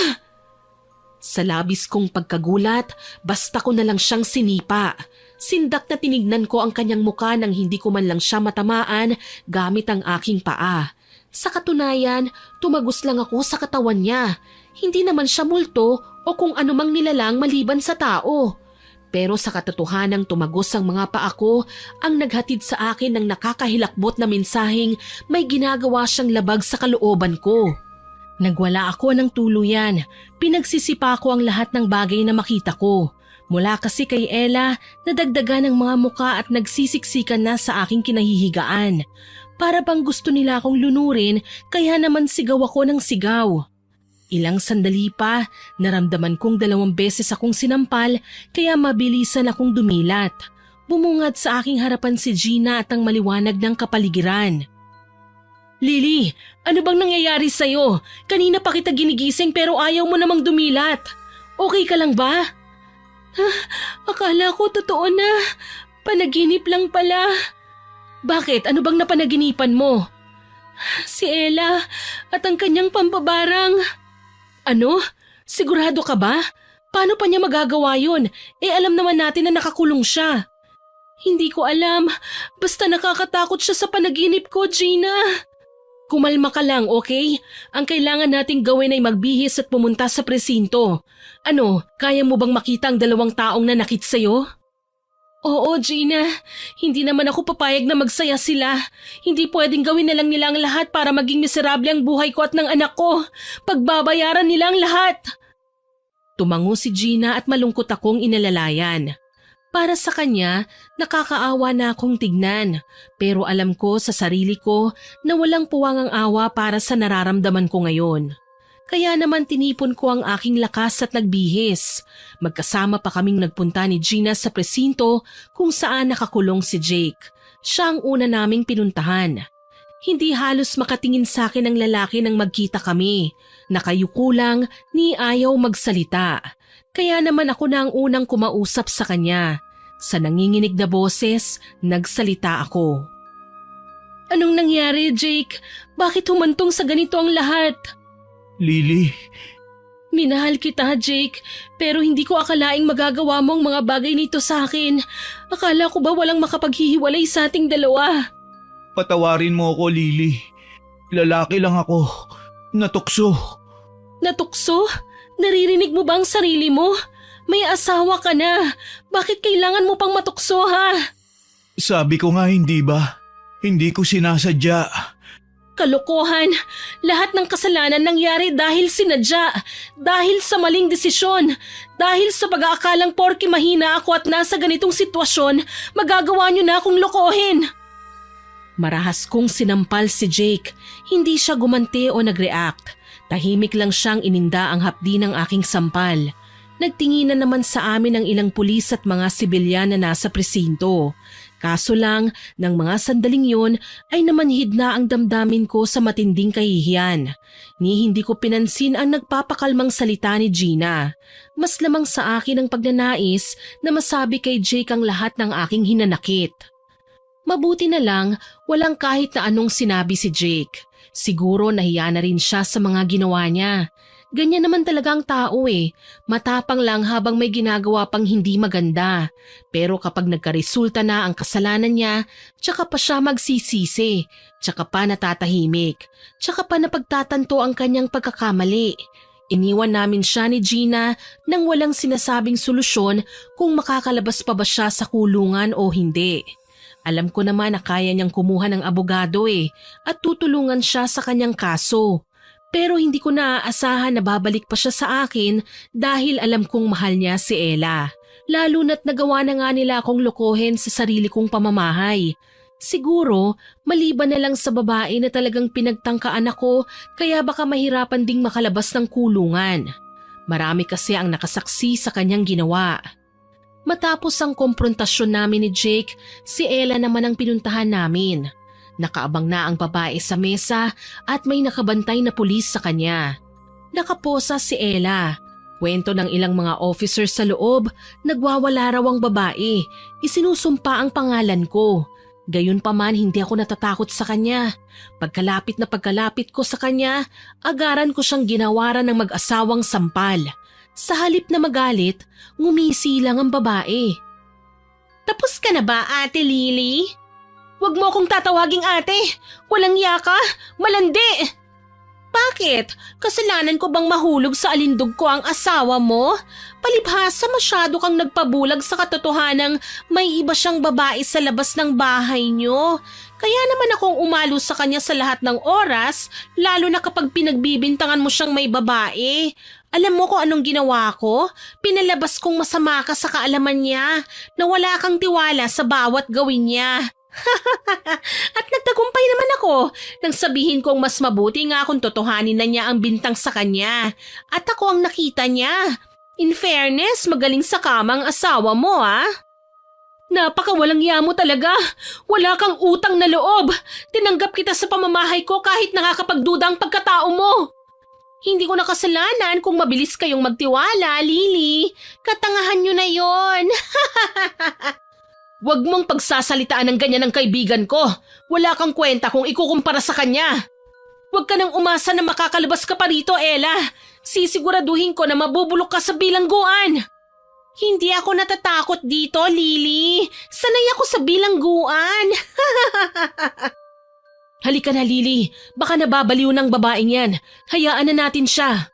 Sa labis kong pagkagulat, basta ko na lang siyang sinipa. Sindak na tinignan ko ang kanyang muka nang hindi ko man lang siya matamaan gamit ang aking paa. Sa katunayan, tumagos lang ako sa katawan niya. Hindi naman siya multo o kung anumang nilalang maliban sa tao. Pero sa katotohanang tumagos ang mga paa ko ang naghatid sa akin ng nakakahilakbot na mensaheng may ginagawa siyang labag sa kalooban ko. Nagwala ako ng tuluyan. Pinagsisipa ko ang lahat ng bagay na makita ko. Mula kasi kay Ella, nadagdagan ng mga muka at nagsisiksikan na sa aking kinahihigaan. Para bang gusto nila akong lunurin kaya naman sigaw ako ng sigaw. Ilang sandali pa, naramdaman kong 2 beses akong sinampal kaya mabilisan akong dumilat. Bumungad sa aking harapan si Gina at ang maliwanag ng kapaligiran. Lily, ano bang nangyayari sa'yo? Kanina pa kita ginigising pero ayaw mo namang dumilat. Okay ka lang ba? Akala ko totoo na. Panaginip lang pala. Bakit? Ano bang napanaginipan mo? Si Ella at ang kanyang pambabarang. Ano? Sigurado ka ba? Paano pa niya magagawa yun? Alam naman natin na nakakulong siya. Hindi ko alam. Basta nakakatakot siya sa panaginip ko, Gina. Kumalma ka lang, okay? Ang kailangan nating gawin ay magbihis at pumunta sa presinto. Ano, kaya mo bang makita ang 2 taong nanakit sa'yo? Oo, Gina. Hindi naman ako papayag na magsaya sila. Hindi pwedeng gawin na lang nila ang lahat para maging miserable ang buhay ko at ng anak ko. Pagbabayaran nila ang lahat. Tumango si Gina at malungkot akong inalalayan. Para sa kanya, nakakaawa na akong tignan. Pero alam ko sa sarili ko na walang puwang ang awa para sa nararamdaman ko ngayon. Kaya naman tinipon ko ang aking lakas at nagbihis. Magkasama pa kaming nagpunta ni Gina sa presinto kung saan nakakulong si Jake. Siya ang una naming pinuntahan. Hindi halos makatingin sa akin ang lalaki nang magkita kami. Nakayuko lang ni ayaw magsalita. Kaya naman ako na ang unang kumausap sa kanya. Sa nanginginig na boses, nagsalita ako. Anong nangyari, Jake? Bakit humantong sa ganito ang lahat? Lily. Minahal kita, Jake, pero hindi ko akalaing magagawa mo ang mga bagay nito sa akin. Akala ko ba walang makapaghihiwalay sa ating dalawa? Patawarin mo ako, Lily. Lalaki lang ako. Natukso. Natukso? Naririnig mo ba ang sarili mo? May asawa ka na. Bakit kailangan mo pang matukso, ha? Sabi ko nga hindi ba? Hindi ko sinasadya. Kalokohan! Lahat ng kasalanan nangyari dahil sinadya, dahil sa maling desisyon, dahil sa pag-aakalang porke mahina ako at nasa ganitong sitwasyon, magagawa niyo na akong lokohin. Marahas kong sinampal si Jake. Hindi siya gumanti o nag-react. Tahimik lang siyang ininda ang hapdi ng aking sampal. nagtinginan naman sa amin ang ilang pulis at mga sibilyan na nasa presinto. Kaso lang, ng mga sandaling yun ay namanhid na ang damdamin ko sa matinding kahihiyan. Ni hindi ko pinansin ang nagpapakalmang salita ni Gina. Mas lamang sa akin ang pagnanais na masabi kay Jake ang lahat ng aking hinanakit. Mabuti na lang, walang kahit na anong sinabi si Jake. Siguro nahiya na rin siya sa mga ginawa niya. Ganyan naman talaga ang tao eh. Matapang lang habang may ginagawa pang hindi maganda. Pero kapag nagkaresulta na ang kasalanan niya, tsaka pa siya magsisisi. Tsaka pa natatahimik. Tsaka pa napagtatanto ang kanyang pagkakamali. Iniwan namin siya ni Gina nang walang sinasabing solusyon kung makakalabas pa ba siya sa kulungan o hindi. Alam ko naman na kaya niyang kumuha ng abogado at tutulungan siya sa kanyang kaso. Pero hindi ko naaasahan na babalik pa siya sa akin dahil alam kong mahal niya si Ella. Lalo na't nagawa na nga nila akong lokohin sa sarili kong pamamahay. Siguro, maliban na lang sa babae na talagang pinagtangkaan ako kaya baka mahirapan ding makalabas ng kulungan. Marami kasi ang nakasaksi sa kanyang ginawa. Matapos ang komprontasyon namin ni Jake, si Ella naman ang pinuntahan namin. Nakaabang na ang babae sa mesa at may nakabantay na pulis sa kanya. Nakaposa si Ella. Kwento ng ilang mga officer sa loob, nagwawala raw ang babae. Isinusumpa ang pangalan ko. Gayunpaman hindi ako natatakot sa kanya. Pagkalapit ko sa kanya, agaran ko siyang ginawaran ng mag-asawang sampal. Sa halip na magalit, ngumisi lang ang babae. "Tapos ka na ba, Ate Lily? Huwag mo akong tatawaging ate. Walang yaka. Malandi." "Bakit? Kasalanan ko bang mahulog sa alindog ko ang asawa mo? Palibhasa masyado kang nagpabulag sa katotohanang may iba siyang babae sa labas ng bahay niyo. Kaya naman akong umalo sa kanya sa lahat ng oras, lalo na kapag pinagbibintangan mo siyang may babae. Alam mo kung anong ginawa ko? Pinalabas kong masama ka sa kaalaman niya, na wala kang tiwala sa bawat gawin niya." At nagtagumpay naman ako nang sabihin kong mas mabuti nga kung totohanin na niya ang bintang sa kanya. At ako ang nakita niya. In fairness, magaling sa kama ang asawa mo Napakawalang ya mo talaga. Wala kang utang na loob. Tinanggap kita sa pamamahay ko kahit nakakapagduda ang pagkatao mo. Hindi ko nakasalanan kung mabilis kayong magtiwala, Lily. Katangahan niyo na yon. Huwag mong pagsasalitaan ng ganyan ng kaibigan ko. Wala kang kwenta kung ikukumpara sa kanya. Huwag ka nang umasa na makakalabas ka pa rito, Ella. Sisiguraduhin ko na mabubulok ka sa bilangguan. Hindi ako natatakot dito, Lily. Sanay ako sa bilangguan. Halika na, Lily. Baka nababaliw ng babaeng yan. Hayaan na natin siya.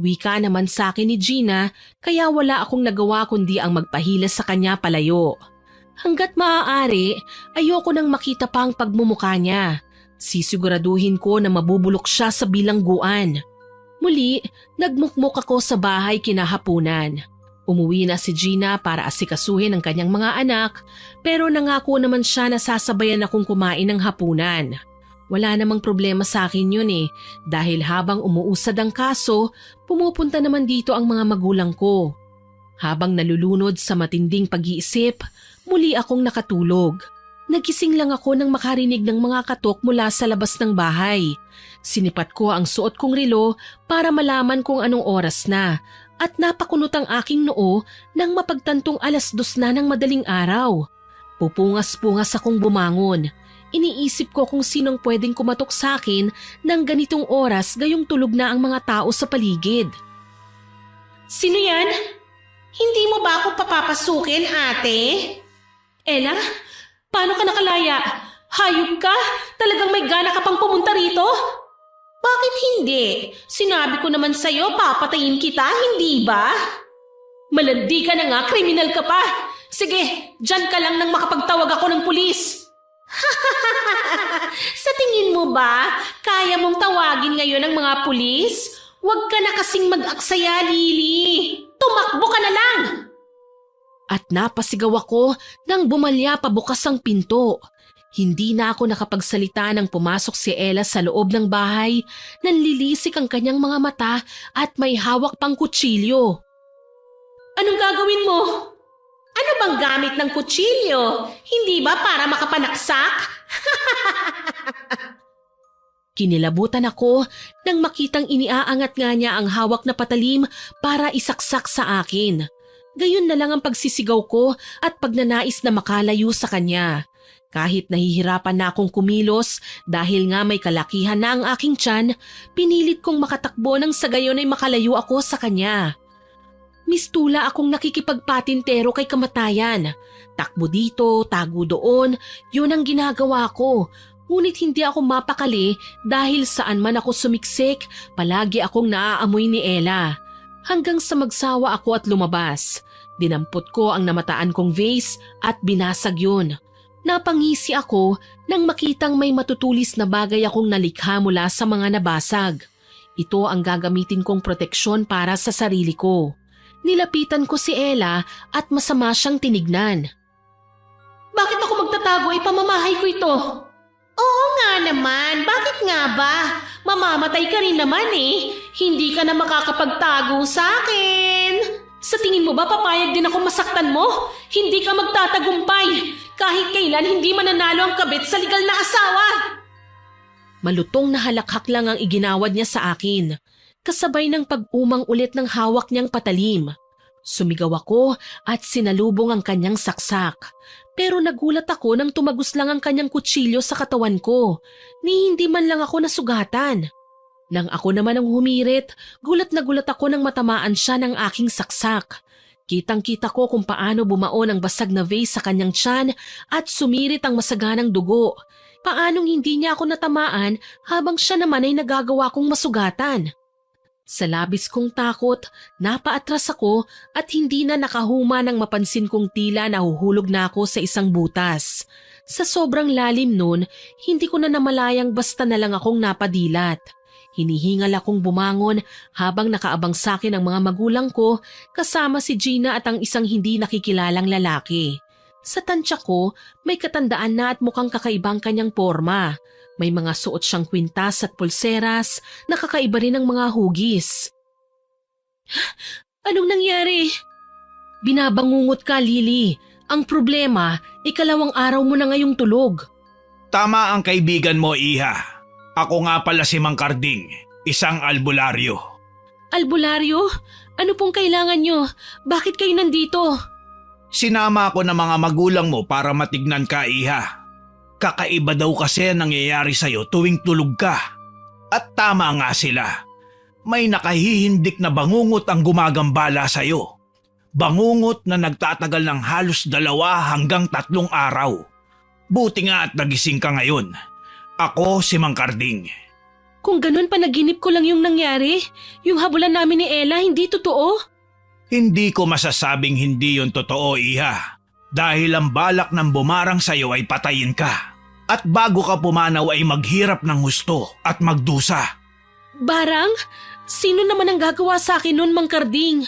Wika naman sa akin ni Gina, kaya wala akong nagawa kundi ang magpahilas sa kanya palayo. Hanggat maaari, ayoko nang makita pa ang pagmumukha niya. Sisiguraduhin ko na mabubulok siya sa bilangguan. Muli, nagmukmuk ako sa bahay kinahapunan. Umuwi na si Gina para asikasuhin ang kanyang mga anak, pero nangako naman siya na sasabayan akong kumain ng hapunan. Wala namang problema sa akin yun dahil habang umuusad ang kaso, pumupunta naman dito ang mga magulang ko. Habang nalulunod sa matinding pag-iisip, muli akong nakatulog. Nagising lang ako nang makarinig ng mga katok mula sa labas ng bahay. Sinipat ko ang suot kong relo para malaman kung anong oras na at napakunot ang aking noo nang mapagtantong 2:00 na ng madaling araw. Pupungas-pungas akong bumangon. Iniisip ko kung sinong pwedeng kumatok sa akin ng ganitong oras gayong tulog na ang mga tao sa paligid. "Sino yan? Hindi mo ba ako papapasukin, ate?" "Ella, paano ka nakalaya? Hayop ka? Talagang may gana ka pang pumunta rito?" "Bakit hindi? Sinabi ko naman sa'yo papatayin kita, hindi ba?" "Malandi ka na nga, kriminal ka pa. Sige, dyan ka lang nang makapagtawag ako ng pulis." Sa tingin mo ba, kaya mong tawagin ngayon ang mga pulis? Huwag ka na kasing mag-aksaya, Lily. Tumakbo ka na lang! At napasigaw ako nang bumalya pabukas ang pinto. Hindi na ako nakapagsalita nang pumasok si Ella sa loob ng bahay. Nanlilisik ang kanyang mga mata at may hawak pang kutsilyo. Anong gagawin mo? Ano bang gamit ng kutsilyo? Hindi ba para makapanaksak? Kinilabutan ako nang makitang iniaangat nga niya ang hawak na patalim para isaksak sa akin. Gayon na lang ang pagsisigaw ko at pagnanais na makalayo sa kanya. Kahit nahihirapan na akong kumilos dahil nga may kalakihan na ang aking tiyan, pinilit kong makatakbo nang sa gayon ay makalayo ako sa kanya. Mistula akong nakikipagpatintero kay kamatayan. Takbo dito, tago doon, yun ang ginagawa ko. Ngunit hindi ako mapakali dahil saan man ako sumiksik, palagi akong naaamoy ni Ella. Hanggang sa magsawa ako at lumabas. Dinampot ko ang namataan kong vase at binasag yun. Napangisi ako nang makitang may matutulis na bagay akong nalikha mula sa mga nabasag. Ito ang gagamitin kong proteksyon para sa sarili ko. Nilapitan ko si Ella at masama siyang tinignan. Bakit ako magtatago? Ipamamahay ko ito. Oo nga naman, bakit nga ba? Mamamatay ka rin naman eh. Hindi ka na makakapagtago sa akin. Sa tingin mo ba papayag din ako masaktan mo? Hindi ka magtatagumpay. Kahit kailan hindi mananalo ang kabit sa legal na asawa. Malutong na halakhak lang ang iginawad niya sa akin. Kasabay ng pag-umang ulit ng hawak niyang patalim. Sumigaw ako at sinalubong ang kanyang saksak. Pero nagulat ako nang tumagos lang ang kanyang kutsilyo sa katawan ko, ni hindi man lang ako nasugatan. Nang ako naman ang humirit, gulat na gulat ako nang matamaan siya ng aking saksak. Kitang-kita ko kung paano bumaon ang basag na vase sa kanyang tiyan at sumirit ang masaganang dugo. Paanong hindi niya ako natamaan habang siya naman ay nagagawa kong masugatan. Sa labis kong takot, napaatras ako at hindi na nakahuma nang mapansin kong tila nahuhulog na ako sa isang butas. Sa sobrang lalim nun, hindi ko na namalayang basta na lang akong napadilat. Hinihingal akong bumangon habang nakaabang sa akin ang mga magulang ko kasama si Gina at ang isang hindi nakikilalang lalaki. Sa tansya ko, may katandaan na at mukhang kakaibang kanyang porma. May mga suot siyang kwintas at pulseras, nakakaiba rin ang mga hugis. Anong nangyari? Binabangungot ka, Lily. Ang problema, ikalawang araw mo na ngayong tulog. Tama ang kaibigan mo, Iha. Ako nga pala si Mang Karding, isang albularyo. Albularyo? Ano pong kailangan nyo? Bakit kayo nandito? Sinama ako ng mga magulang mo para matignan ka, Iha. Kakaiba daw kasi ang nangyayari sa'yo tuwing tulog ka. At tama nga sila. May nakahihindik na bangungot ang gumagambala sa'yo. Bangungot na nagtatagal ng halos 2 hanggang 3 araw. Buti nga at nagising ka ngayon. Ako si Mang Karding. Kung ganun panaginip ko lang yung nangyari, yung habulan namin ni Ella hindi totoo? Hindi ko masasabing hindi yun totoo, Iha. Dahil ang balak ng bumarang sa'yo ay patayin ka. At bago ka pumanaw ay maghirap ng husto at magdusa. Barang? Sino naman ang gagawa sa akin nun, Mang Karding?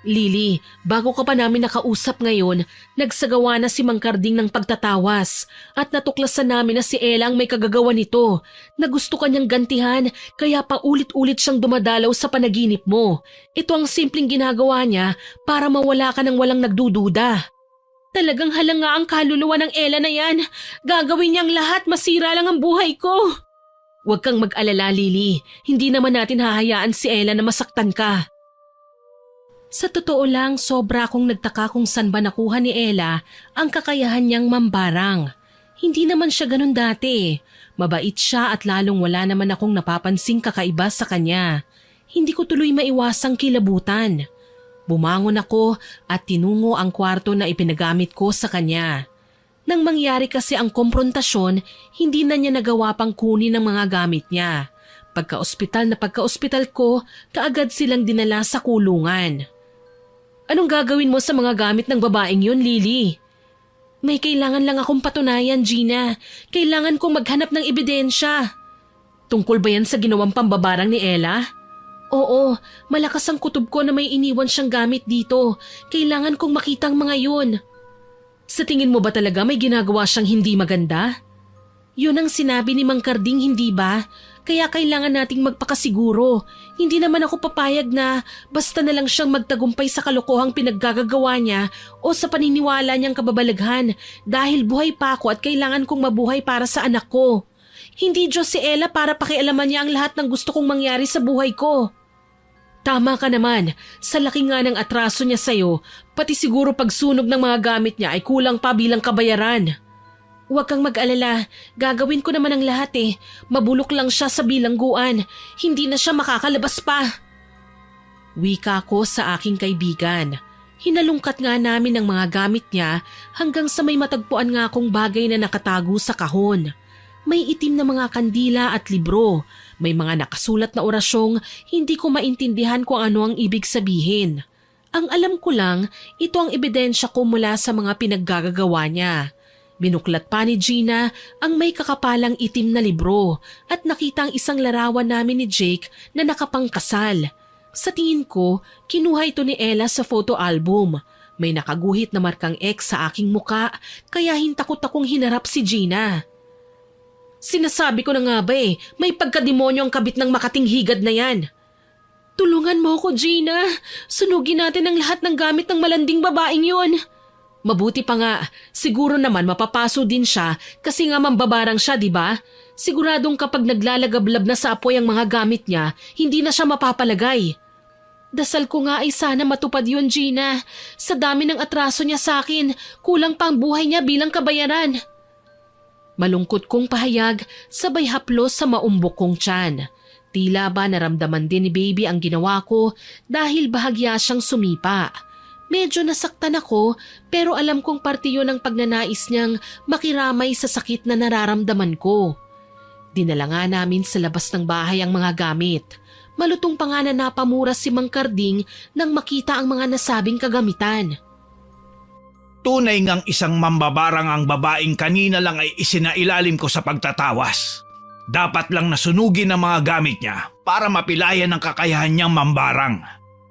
Lily, bago ka pa namin nakausap ngayon, nagsagawa na si Mang Karding ng pagtatawas at natuklasan namin na si Ella ang may kagagawa nito na gusto kanyang gantihan kaya paulit-ulit siyang dumadalaw sa panaginip mo. Ito ang simpleng ginagawa niya para mawala ka ng walang nagdududa. Talagang halanga ang kaluluwa ng Ella na yan. Gagawin niyang lahat, masira lang ang buhay ko. Huwag kang mag-alala, Lily. Hindi naman natin hahayaan si Ella na masaktan ka. Sa totoo lang, sobra akong nagtaka kung saan ba nakuha ni Ella ang kakayahan niyang mambarang. Hindi naman siya ganun dati. Mabait siya at lalong wala naman akong napapansing kakaiba sa kanya. Hindi ko tuloy maiwasang kilabutan. Bumangon ako at tinungo ang kwarto na ipinagamit ko sa kanya. Nang mangyari kasi ang komprontasyon, hindi na niya nagawa pang kunin ang mga gamit niya. Pagka-ospital na pagka-ospital ko, kaagad silang dinala sa kulungan. Anong gagawin mo sa mga gamit ng babaeng yun, Lily? May kailangan lang akong patunayan, Gina. Kailangan kong maghanap ng ebidensya. Tungkol ba yan sa ginawang pambabarang ni Ella? Oo, malakas ang kutob ko na may iniwan siyang gamit dito. Kailangan kong makita ang mga yun. Sa tingin mo ba talaga may ginagawa siyang hindi maganda? Yun ang sinabi ni Mang Karding, hindi ba? Kaya kailangan nating magpakasiguro. Hindi naman ako papayag na basta na lang siyang magtagumpay sa kalokohang pinaggagawa niya o sa paniniwala niyang kababalaghan dahil buhay pa ako at kailangan kong mabuhay para sa anak ko. Hindi Diyos si Ella para pakialaman niya ang lahat ng gusto kong mangyari sa buhay ko. Tama ka naman, sa laki nga ng atraso niya sa'yo, pati siguro pagsunog ng mga gamit niya ay kulang pa bilang kabayaran. Huwag kang mag-alala, gagawin ko naman ang lahat eh. Mabulok lang siya sa bilangguan, hindi na siya makakalabas pa. Wika ko sa aking kaibigan. Hinalungkat nga namin ang mga gamit niya hanggang sa may matagpuan nga akong bagay na nakatago sa kahon. May itim na mga kandila at libro. May mga nakasulat na orasyong hindi ko maintindihan kung ano ang ibig sabihin. Ang alam ko lang, ito ang ebidensya ko mula sa mga pinaggagawa niya. Binuklat pa ni Gina ang may kakapalang itim na libro at nakita ang isang larawan namin ni Jake na nakapangkasal. Sa tingin ko, kinuha ito ni Ella sa photo album. May nakaguhit na markang X sa aking muka kaya hintakot akong hinarap si Gina. Sinasabi ko na nga ba may pagkademonyo ang kabit ng makating higad na yan. Tulungan mo ko, Gina. Sunugin natin ang lahat ng gamit ng malanding babaeng yon. Mabuti pa nga, siguro naman mapapaso din siya kasi nga mambabarang siya, di ba? Siguradong kapag naglalagablab na sa apoy ang mga gamit niya, hindi na siya mapapalagay. Dasal ko nga ay sana matupad yun, Gina. Sa dami ng atraso niya sa akin, kulang pa ang buhay niya bilang kabayaran. Malungkot kong pahayag, sabay haplos sa maumbok kong tiyan. Tila ba naramdaman din ni baby ang ginawa ko dahil bahagya siyang sumipa. Medyo nasaktan ako pero alam kong parte yun ang pagnanais niyang makiramay sa sakit na nararamdaman ko. Dinala nga namin sa labas ng bahay ang mga gamit. Malutong pa nga na napamura si Mang Karding nang makita ang mga nasabing kagamitan. Tunay ngang isang mambabarang ang babaeng kanina lang ay isinailalim ko sa pagtatawas. Dapat lang nasunugin ang mga gamit niya para mapilayan ang kakayahan niyang mambarang.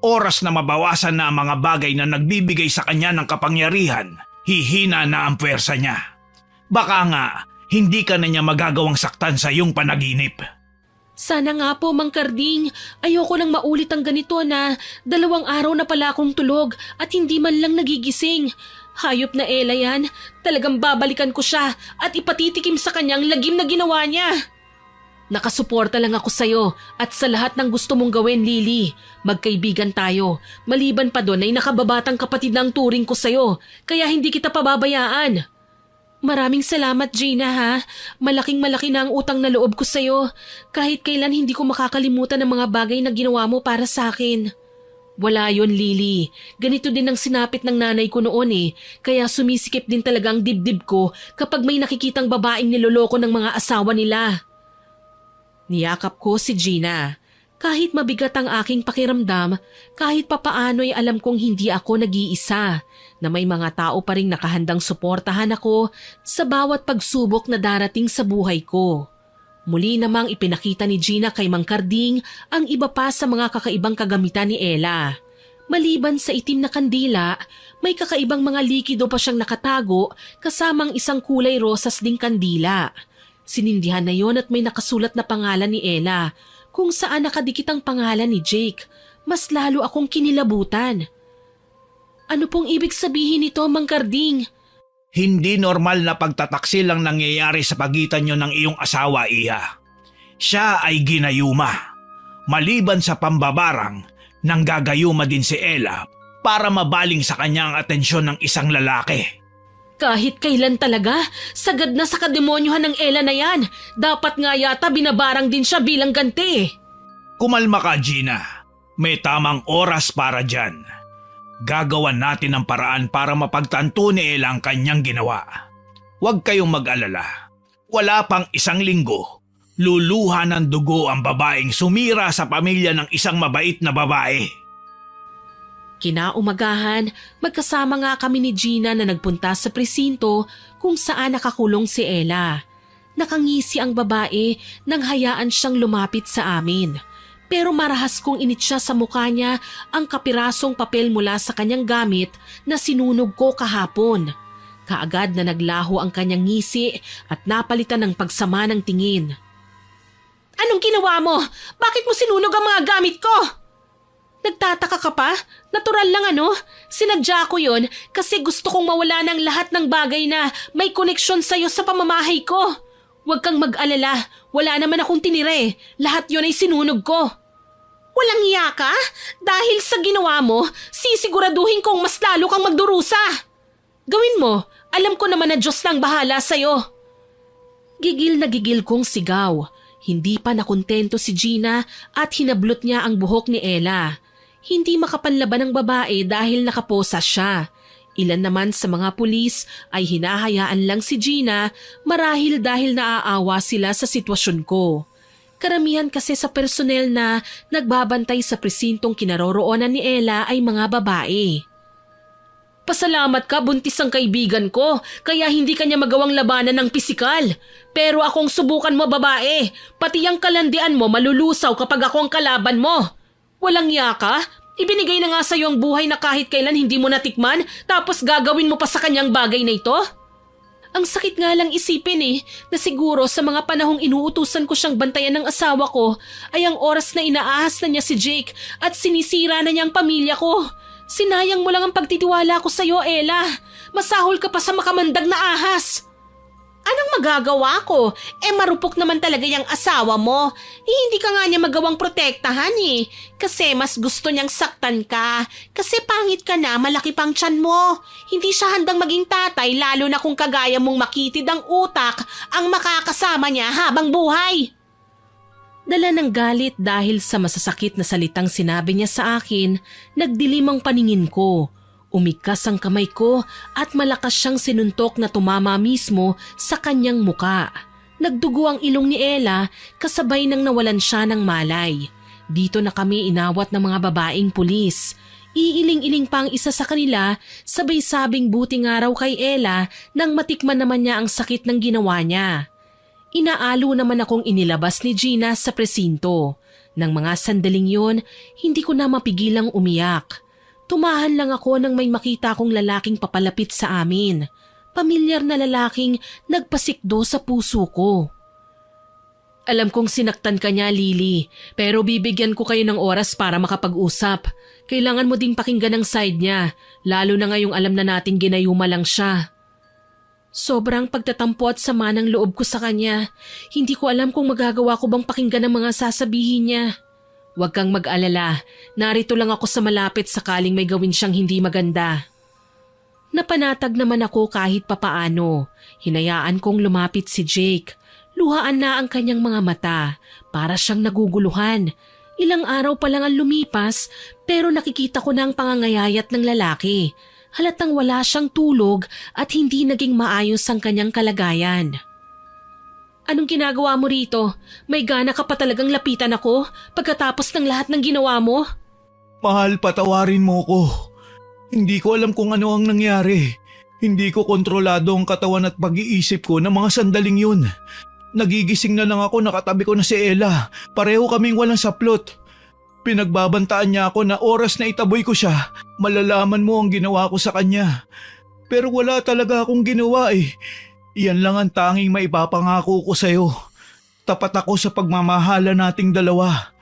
Oras na mabawasan na ang mga bagay na nagbibigay sa kanya ng kapangyarihan, hihina na ang puwersa niya. Baka nga, hindi ka na niya magagawang saktan sa iyong panaginip. Sana nga po, Mang Karding. Ayoko nang maulit ang ganito na 2 araw na pala akong tulog at hindi man lang nagigising. Hayop na Ella yan. Talagang babalikan ko siya at ipatitikim sa kanyang lagim na ginawa niya. Nakasuporta lang ako sa'yo at sa lahat ng gusto mong gawin, Lily. Magkaibigan tayo. Maliban pa doon ay nakababatang kapatid na ang turing ko sa'yo, kaya hindi kita pababayaan. Maraming salamat, Gina, ha? Malaking-malaki na ang utang na loob ko sa'yo. Kahit kailan hindi ko makakalimutan ang mga bagay na ginawa mo para sa akin. Wala yon, Lily. Ganito din ang sinapit ng nanay ko noon kaya sumisikip din talaga ang dibdib ko kapag may nakikitang babaeng niloloko ng mga asawa nila. Niyakap ko si Gina. Kahit mabigat ang aking pakiramdam, kahit papaano'y alam kong hindi ako nag-iisa, na may mga tao pa ring nakahandang suportahan ako sa bawat pagsubok na darating sa buhay ko. Muli namang ipinakita ni Gina kay Mang Karding ang iba pa sa mga kakaibang kagamitan ni Ella. Maliban sa itim na kandila, may kakaibang mga likido pa siyang nakatago kasamang isang kulay rosas ding kandila. Sinindihan na yon at may nakasulat na pangalan ni Ella, kung saan nakadikit ang pangalan ni Jake. Mas lalo akong kinilabutan. Ano pong ibig sabihin nito, Mang Karding? Hindi normal na pagtataksil ang nangyayari sa pagitan niyo ng iyong asawa, Iha. Siya ay ginayuma. Maliban sa pambabarang, nanggagayuma din si Ella para mabaling sa kanya ang atensyon ng isang lalaki. Kahit kailan talaga, sagad na sa kademonyohan ng Ella na yan. Dapat nga yata binabarang din siya bilang ganti. Kumalma ka, Gina. May tamang oras para dyan. Gagawan natin ang paraan para mapagtanto ni Ella ang kanyang ginawa. Huwag kayong mag-alala. Wala pang 1 linggo. Luluha ng dugo ang babaeng sumira sa pamilya ng isang mabait na babae. Kinaumagahan, magkasama nga kami ni Gina na nagpunta sa presinto kung saan nakakulong si Ella. Nakangisi ang babae nang hayaan siyang lumapit sa amin. Pero marahas kong init siya sa mukha niya ang kapirasong papel mula sa kanyang gamit na sinunog ko kahapon. Kaagad na naglaho ang kanyang ngisi at napalitan ng pagsama ng tingin. Anong ginawa mo? Bakit mo sinunog ang mga gamit ko? Nagtataka ka pa? Natural lang ano? Sinadya ko yun kasi gusto kong mawala ng lahat ng bagay na may koneksyon sa'yo sa pamamahay ko. Huwag kang mag-alala, wala naman akong tinira eh. Lahat yun ay sinunog ko. Walang iya ka? Dahil sa ginawa mo, sisiguraduhin kong mas lalo kang magdurusa. Gawin mo, alam ko naman na Diyos lang bahala sa'yo. Gigil na gigil kong sigaw. Hindi pa nakontento si Gina at hinablot niya ang buhok ni Ella. Hindi makapanlaban ng babae dahil nakaposa siya. Ilan naman sa mga pulis ay hinahayaan lang si Gina marahil dahil naaawa sila sa sitwasyon ko. Karamihan kasi sa personnel na nagbabantay sa presintong kinaroroonan ni Ella ay mga babae. Pasalamat ka, buntis ang kaibigan ko, kaya hindi kanya magawang labanan ng pisikal. Pero akong subukan mo, babae. Pati ang kalandian mo malulusaw kapag ako ang kalaban mo. Walang iya ka? Ibinigay na nga sa'yo ang buhay na kahit kailan hindi mo natikman, tapos gagawin mo pa sa kanyang bagay na ito? Ang sakit nga lang isipin na siguro sa mga panahong inuutusan ko siyang bantayan ng asawa ko, ay ang oras na inaahas na niya si Jake at sinisira na niya ang pamilya ko. Sinayang mo lang ang pagtitiwala ko sa'yo, Ella. Masahol ka pa sa makamandag na ahas. Anong magagawa ko? Marupok naman talaga yung asawa mo. Hindi ka nga niya magawang protektahan Kasi mas gusto niyang saktan ka. Kasi pangit ka na, malaki pang tiyan mo. Hindi siya handang maging tatay lalo na kung kagaya mong makitid ang utak ang makakasama niya habang buhay. Dala ng galit dahil sa masasakit na salitang sinabi niya sa akin, nagdilim ang paningin ko. Umikas ang kamay ko at malakas siyang sinuntok na tumama mismo sa kanyang muka. Nagdugo ang ilong ni Ella kasabay nang nawalan siya ng malay. Dito na kami inawat ng mga babaeng pulis. Iiling-iling pa ang isa sa kanila, sabay sabing buting araw kay Ella nang matikman naman niya ang sakit ng ginawa niya. Inaalo naman akong inilabas ni Gina sa presinto. Nang mga sandaling yun, hindi ko na mapigilang umiyak. Tumahan lang ako nang may makita akong lalaking papalapit sa amin. Pamilyar na lalaking nagpasikdo sa puso ko. Alam kong sinaktan ka niya, Lily, pero bibigyan ko kayo ng oras para makapag-usap. Kailangan mo ding pakinggan ang side niya, lalo na ngayong alam na nating ginayuma lang siya. Sobrang pagtatampo at sama ng loob ko sa kanya. Hindi ko alam kung magagawa ko bang pakinggan ang mga sasabihin niya. Huwag kang mag-alala. Narito lang ako sa malapit sakaling may gawin siyang hindi maganda. Napanatag naman ako kahit papaano. Hinayaan kong lumapit si Jake. Luhaan na ang kanyang mga mata. Para siyang naguguluhan. Ilang araw pa lang ang lumipas pero nakikita ko na ang pangangayayat ng lalaki. Halatang wala siyang tulog at hindi naging maayos ang kanyang kalagayan. Anong ginagawa mo rito? May gana ka pa talagang lapitan ako pagkatapos ng lahat ng ginawa mo? Mahal, patawarin mo ko. Hindi ko alam kung ano ang nangyari. Hindi ko kontrolado ang katawan at pag-iisip ko ng mga sandaling yun. Nagigising na lang ako, nakatabi ko na si Ella. Pareho kaming walang saplot. Pinagbabantaan niya ako na oras na itaboy ko siya, malalaman mo ang ginawa ko sa kanya. Pero wala talaga akong ginawa Iyan lang ang tanging maipapangako ko sa'yo. Tapat ako sa pagmamahala nating dalawa.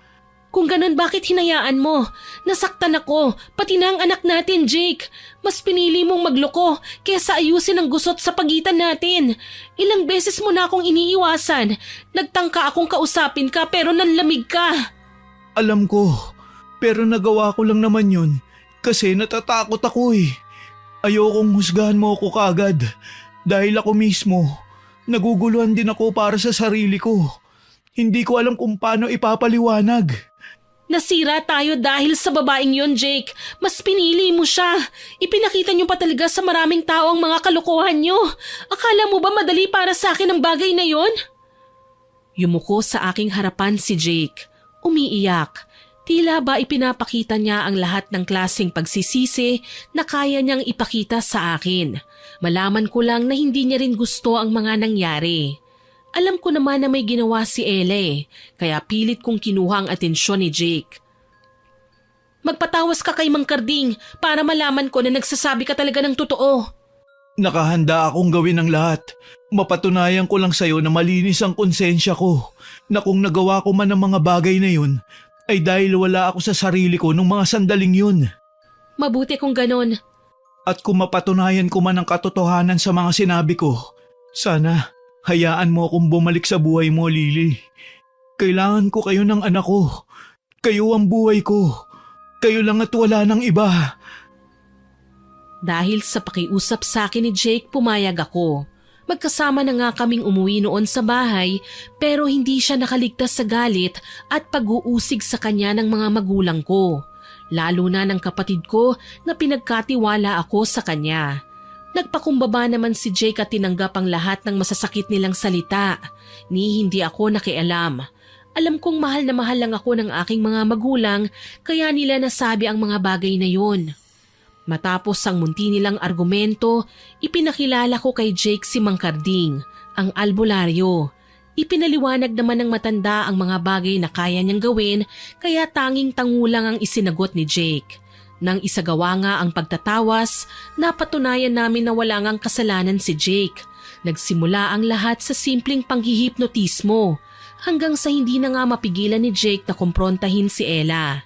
Kung ganun, bakit hinayaan mo? Nasaktan ako, pati na ang anak natin, Jake. Mas pinili mong magloko kaysa ayusin ang gusot sa pagitan natin. Ilang beses mo na akong iniiwasan. Nagtangka akong kausapin ka pero nanlamig ka. Alam ko, pero nagawa ko lang naman yun kasi natatakot ako Ayokong husgahan mo ako kaagad dahil ako mismo, naguguluhan din ako para sa sarili ko. Hindi ko alam kung paano ipapaliwanag. Nasira tayo dahil sa babaeng yon, Jake. Mas pinili mo siya. Ipinakita niyo pa talaga sa maraming tao ang mga kalokohan niyo. Akala mo ba madali para sa akin ang bagay na yon? Yumuko sa aking harapan si Jake. Umiiyak. Tila ba ipinapakita niya ang lahat ng klaseng pagsisisi na kaya niyang ipakita sa akin. Malaman ko lang na hindi niya rin gusto ang mga nangyari. Alam ko naman na may ginawa si Ella kaya pilit kong kinuha ang atensyon ni Jake. Magpatawas ka kay Mang Karding para malaman ko na nagsasabi ka talaga ng totoo. Nakahanda akong gawin ang lahat. Mapatunayan ko lang sa'yo na malinis ang konsensya ko, na kung nagawa ko man ang mga bagay na yun, ay dahil wala ako sa sarili ko nung mga sandaling yun. Mabuti kung ganon. At kung mapatunayan ko man ang katotohanan sa mga sinabi ko, sana hayaan mo akong bumalik sa buhay mo, Lily. Kailangan ko kayo ng anak ko. Kayo ang buhay ko. Kayo lang at wala ng iba. Dahil sa pakiusap sa akin ni Jake, pumayag ako. Magkasama na nga kaming umuwi noon sa bahay pero hindi siya nakaligtas sa galit at pag-uusig sa kanya ng mga magulang ko. Lalo na ng kapatid ko na pinagkatiwala ako sa kanya. Nagpakumbaba naman si Jake at tinanggap ang lahat ng masasakit nilang salita. Ni hindi ako nakialam. Alam kong mahal na mahal lang ako ng aking mga magulang kaya nila nasabi ang mga bagay na yon. Matapos ang munti nilang argumento, ipinakilala ko kay Jake si Mang Karding, ang albularyo. Ipinaliwanag naman ng matanda ang mga bagay na kaya niyang gawin kaya tanging tangulang ang isinagot ni Jake. Nang isagawa nga ang pagtatawas, napatunayan namin na wala ngang kasalanan si Jake. Nagsimula ang lahat sa simpleng panghihipnotismo hanggang sa hindi na nga mapigilan ni Jake na kumprontahin si Ella.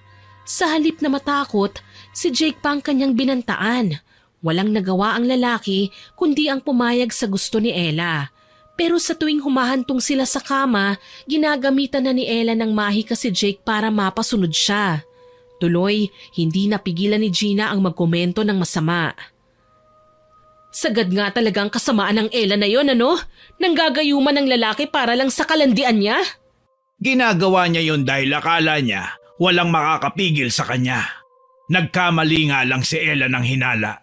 Sa halip na matakot, si Jake pa ang kanyang binantaan. Walang nagawa ang lalaki kundi ang pumayag sa gusto ni Ella. Pero sa tuwing humahantong sila sa kama, ginagamitan na ni Ella ng mahika si Jake para mapasunod siya. Tuloy, hindi napigilan ni Gina ang magkomento ng masama. Sagad nga talagang kasamaan ng Ella na yon, ano? Nanggagayuman ng lalaki para lang sa kalandian niya? Ginagawa niya yun dahil akala niya walang makakapigil sa kanya. Nagkamali nga lang si Ella ng hinala.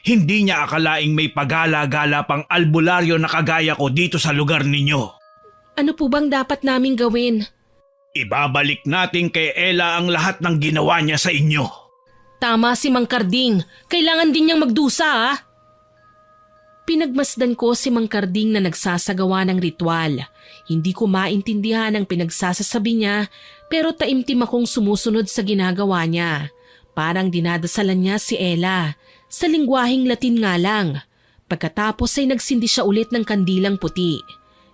Hindi niya akalaing may pagala-gala pang albularyo na kagaya ko dito sa lugar ninyo. Ano po bang dapat naming gawin? Ibabalik natin kay Ella ang lahat ng ginawa niya sa inyo. Tama si Mang Karding. Kailangan din niyang magdusa, ha? Pinagmasdan ko si Mang Karding na nagsasagawa ng ritual. Hindi ko maintindihan ang pinagsasasabi niya pero taimtim akong sumusunod sa ginagawa niya. Parang dinadasalan niya si Ella. Sa lingwaheng Latin nga lang. Pagkatapos ay nagsindi siya ulit ng kandilang puti.